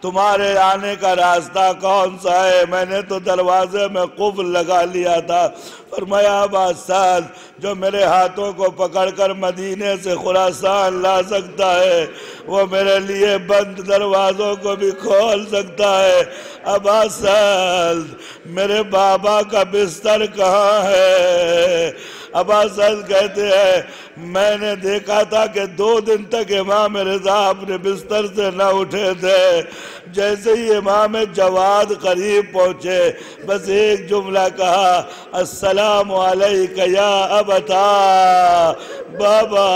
تمہارے آنے کا راستہ کون سا ہے؟ میں نے تو دروازے میں قفل لگا لیا تھا۔ فرمایا، ابا سلط جو میرے ہاتھوں کو پکڑ کر مدینے سے خراسان لا سکتا ہے وہ میرے لیے بند دروازوں کو بھی کھول سکتا ہے۔ ابا سلط میرے بابا کا بستر کہاں ہے؟ ابا سلط کہتے ہیں، میں نے دیکھا تھا کہ 2 دن تک امام رضا اپنے بستر سے نہ اٹھے تھے۔ جیسے ہی امام جواد قریب پہنچے، بس ایک جملہ کہا، السلام علیک یا ابتا، بابا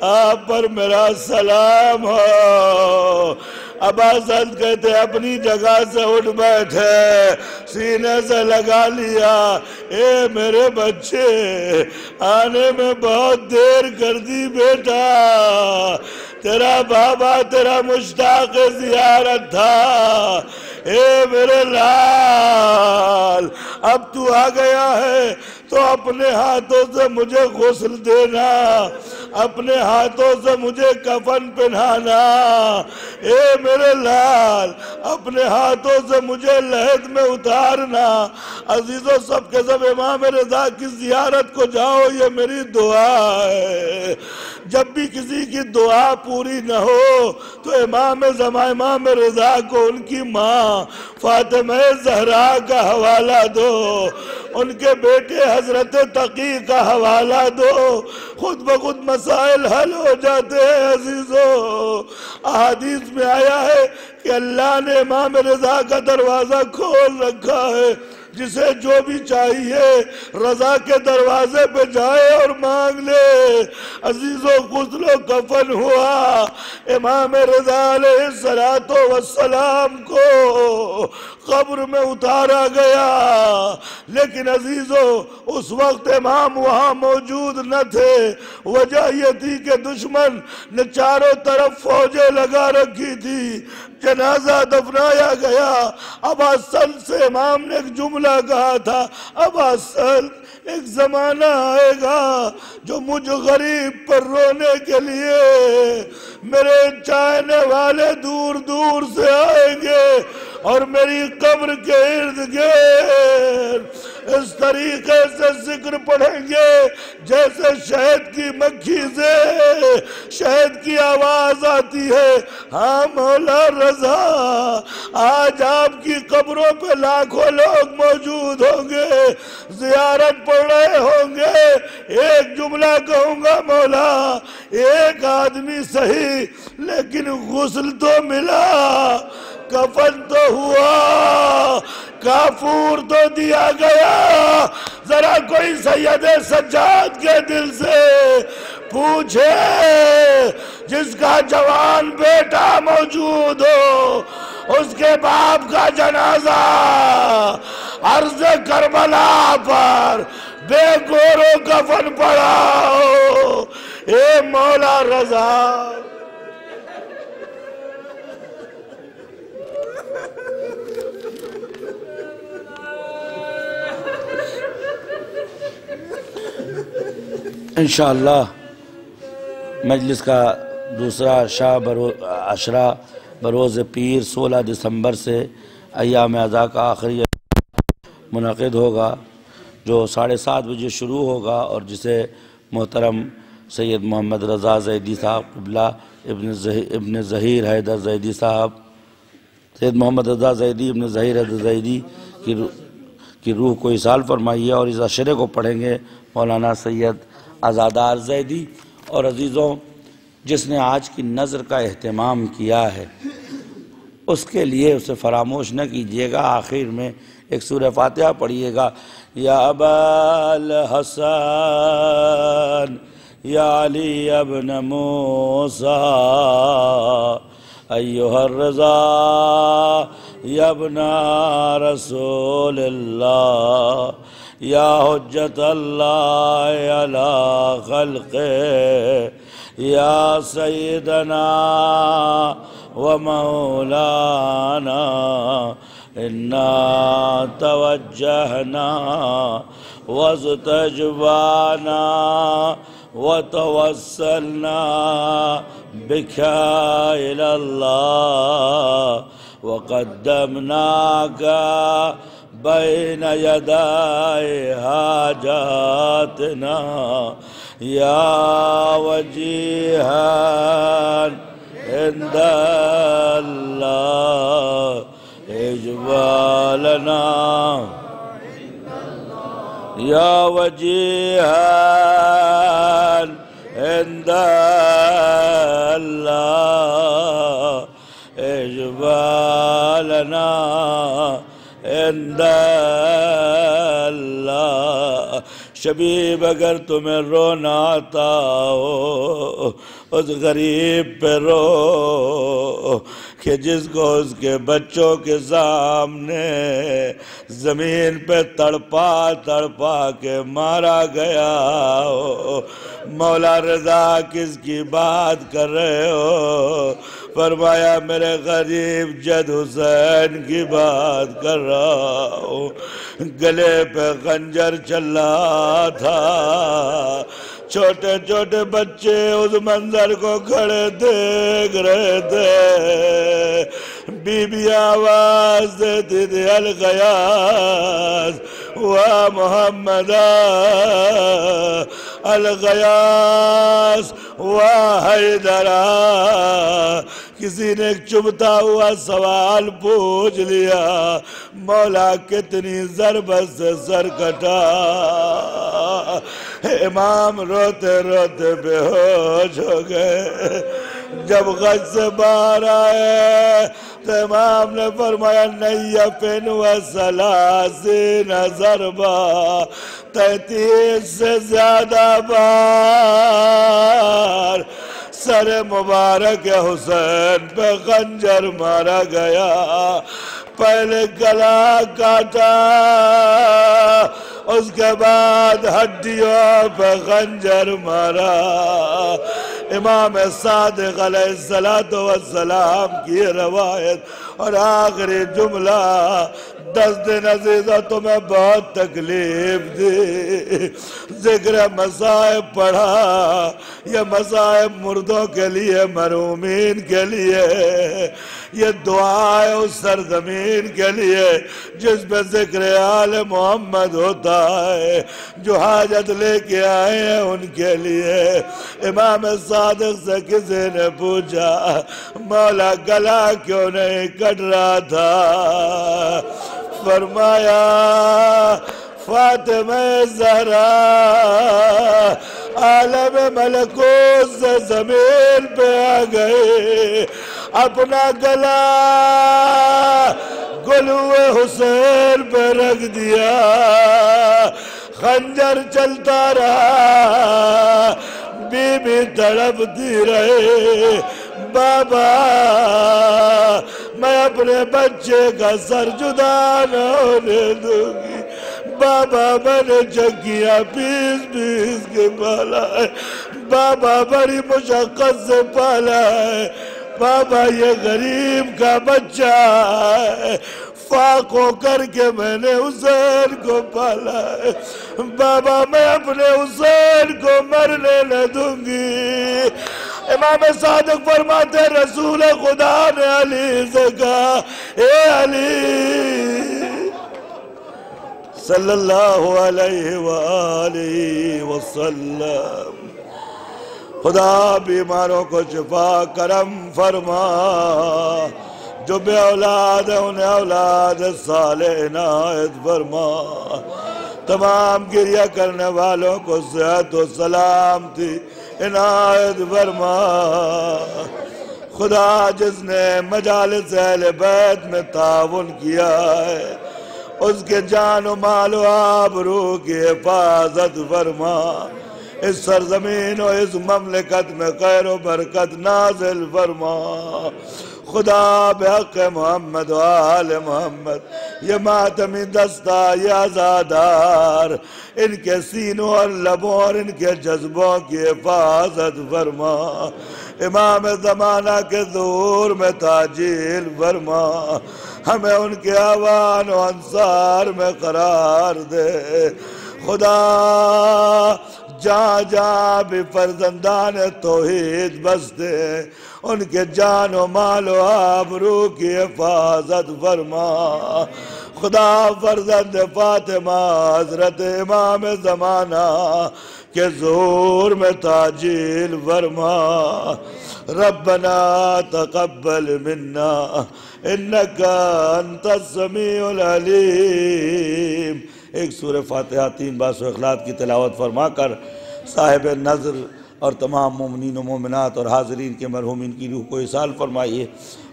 آپ پر میرا سلام ہو۔ ابا سلط کہتے اپنی جگہ سے اٹھ بیٹھے، سینے سے لگا لیا، اے میرے بچے آنے میں بہت دیر کر دی بیٹا، تیرا بابا تیرا مشتاق زیارت تھا، اے میرے لال اب تو آ گیا ہے تو اپنے ہاتھوں سے مجھے غسل دینا، اپنے ہاتھوں سے مجھے کفن پہنانا، اے میرے لال اپنے ہاتھوں سے مجھے لحد میں اتارنا۔ عزیزو، سب کے سب امام رضا کی زیارت کو جاؤ، یہ میری دعا ہے۔ جب بھی کسی کی دعا پوری نہ ہو تو امام رضا کو ان کی ماں فاطمہ زہرا کا حوالہ دو، ان کے بیٹے حضرت تقی کا حوالہ دو، خود بخود مسائل حل ہو جاتے ہیں۔ عزیزو، احادیث میں آیا ہے کہ اللہ نے امام رضا کا دروازہ کھول رکھا ہے، جسے جو بھی چاہیے رضا کے دروازے پہ جائے اور مانگ لے۔ عزیزو، غسل و کفن ہوا، امام رضا علیہ السلام کو قبر میں اتارا گیا، لیکن عزیزو اس وقت امام وہاں موجود نہ تھے۔ وجہ یہ تھی کہ دشمن نے چاروں طرف فوجیں لگا رکھی تھی، جنازہ دفنایا گیا۔ ابا سلت سے امام نے ایک جملہ کہا تھا، ابا سلت ایک زمانہ آئے گا جو مجھ غریب پر رونے کے لیے میرے چاہنے والے دور دور سے آئیں گے اور میری قبر کے ارد گرد اس طریقے سے ذکر پڑھیں گے جیسے شہد کی مکھی سے شہد کی آواز آتی ہے۔ ہاں مولا رضا، آج آپ کی قبروں پہ لاکھوں لوگ موجود ہوں گے، زیارت پڑھ رہے ہوں گے، ایک جملہ کہوں گا مولا، ایک آدمی صحیح لیکن غسل تو ملا، کفن تو ہوا، کافور تو دیا گیا۔ ذرا کوئی سید سجاد کے دل سے پوچھے جس کا جوان بیٹا موجود ہو، اس کے باپ کا جنازہ عرض کربلا پر بے گور و کفن پڑا ہو، اے مولا رضا۔ انشاءاللہ مجلس کا دوسرا عشرہ بروز پیر 16 دسمبر سے ایام عزا کا آخری منعقد ہوگا، جو 7:30 بجے شروع ہوگا اور جسے محترم سید محمد رضا زیدی صاحب قبلہ ابن ظہیر حیدر زیدی صاحب، سید محمد رضا زیدی ابن ظہیر حیدر زیدی کی روح کو اصال فرمائیے، اور اس عشرے کو پڑھیں گے مولانا سید عزادار زیدی۔ اور عزیزوں، جس نے آج کی نظر کا اہتمام کیا ہے اس کے لیے اسے فراموش نہ کیجیے گا، آخر میں ایک سورہ فاتحہ پڑھیے گا، یا ابا الحسن یا علی ابن موسیٰ ایہا الرضا یا ابن رسول اللہ یا حجت اللہ علی خلقہ یا سیدنا و مولانا انا توجہنا واستجبانا وتوسلنا بک الی اللہ وقدمناک بین یدائے حاجاتنا یا وجیہا عند اللہ اجبالنا یا وجیہا عند اللہ اجبالنا عند اللہ۔ شبیب اگر تمہیں رونا آتا ہو اس غریب پہ رو کہ جس کو اس کے بچوں کے سامنے زمین پہ تڑپا تڑپا کے مارا گیا ہو۔ مولا رضا کس کی بات کر رہے ہو؟ فرمایا میرے غریب جد حسین کی بات کر رہا ہوں، گلے پہ خنجر چل رہا تھا، چھوٹے چھوٹے بچے اس منظر کو کھڑے دیکھ رہے تھے، بی بی آواز دیتی تھی الغیاث و محمد الغیاث و حیدرہ۔ کسی نے ایک چبھتا ہوا سوال پوچھ لیا، مولا کتنی ضربت سے سر کٹا؟ امام روتے روتے بے ہوش ہو گئے۔ جب غج سے باہر آئے تو امام نے فرمایا نیفن و ثلاثین ضربہ، 33 سے زیادہ بار سر مبارک حسین پہ خنجر مارا گیا۔ پہلے گلا کاٹا، اس کے بعد ہڈیوں پہ خنجر مارا۔ امام صادق علیہ السلام کی روایت اور آخری جملہ 10 دن عزیزہ تمہیں بہت تکلیف دی، ذکر مصائب پڑھا، یہ مصائب مردوں کے لیے، مرحومین کے لیے، یہ دعا ہے اس سرزمین کے لیے جس پہ ذکر آل محمد ہوتا ہے، جو حاجت لے کے آئے ہیں ان کے لیے۔ امام صادق سے کسی نے پوچھا مولا گلا کیوں نہیں کٹ رہا تھا؟ فرمایا فاطمہ زہرا عالم ملکوت سے زمین پہ آ گئے، اپنا گلا گلو حسین پہ رکھ دیا، خنجر چلتا رہا، بی بی تڑپتی رہے، بابا میں اپنے بچے کا سر جدا نہ ہونے دوں گی، بابا میں نے چکیاں پیس کے پالا ہے، بابا بڑی مشقت سے پالا ہے، بابا یہ غریب کا بچہ ہے، فاق ہو کر کے میں نے حسین کو پالا ہے، بابا میں اپنے حسین کو مرنے نہ دوں گی۔ امام صادق فرماتے رسول خدا نے علی سے کہا اے علی صلی اللہ علیہ وآلہ وسلم، خدا بیماروں کو شفا کرم فرما، جو بے اولاد ہیں انہیں اولاد صالح عنایت فرما، تمام گریہ کرنے والوں کو صحت و سلامتی عنایت فرما۔ خدا جس نے مجالس اہل بیت میں تعاون کیا ہے اس کے جان و مال و آبرو کی حفاظت فرما، اس سرزمین و اس مملکت میں خیر و برکت نازل فرما۔ خدا بحق محمد و آل محمد یہ ماتمی دستہ یہ عزادار ان کے سینوں اور لبوں اور ان کے جذبوں کی حفاظت فرما، امام زمانہ کے ظہور میں تعجیل فرما، ہمیں ان کے اعوان و انصار میں قرار دے۔ خدا جہاں جہاں بھی فرزندان توحید بستے ان کے جان و مال و آبرو کی حفاظت فرما۔ خدا فرزند فاطمہ حضرت امام زمانہ کے ظہور میں تعجیل فرما۔ ربنا تقبل منا انکا انت السمیع العلیم۔ ایک سورہ فاتحہ 3 بار سورہ اخلاص کی تلاوت فرما کر صاحب نظر اور تمام مومنین و مومنات اور حاضرین کے مرحومین کی روح کو ایصال فرمائیے،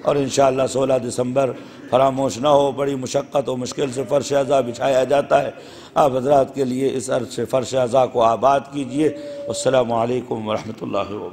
اور انشاءاللہ 16 دسمبر فراموش نہ ہو، بڑی مشقت و مشکل سے فرش عزا بچھایا جاتا ہے، آپ حضرات کے لیے اس عرض سے فرش عزا کو آباد کیجئے۔ السلام علیکم ورحمۃ اللہ وبرکاتہ۔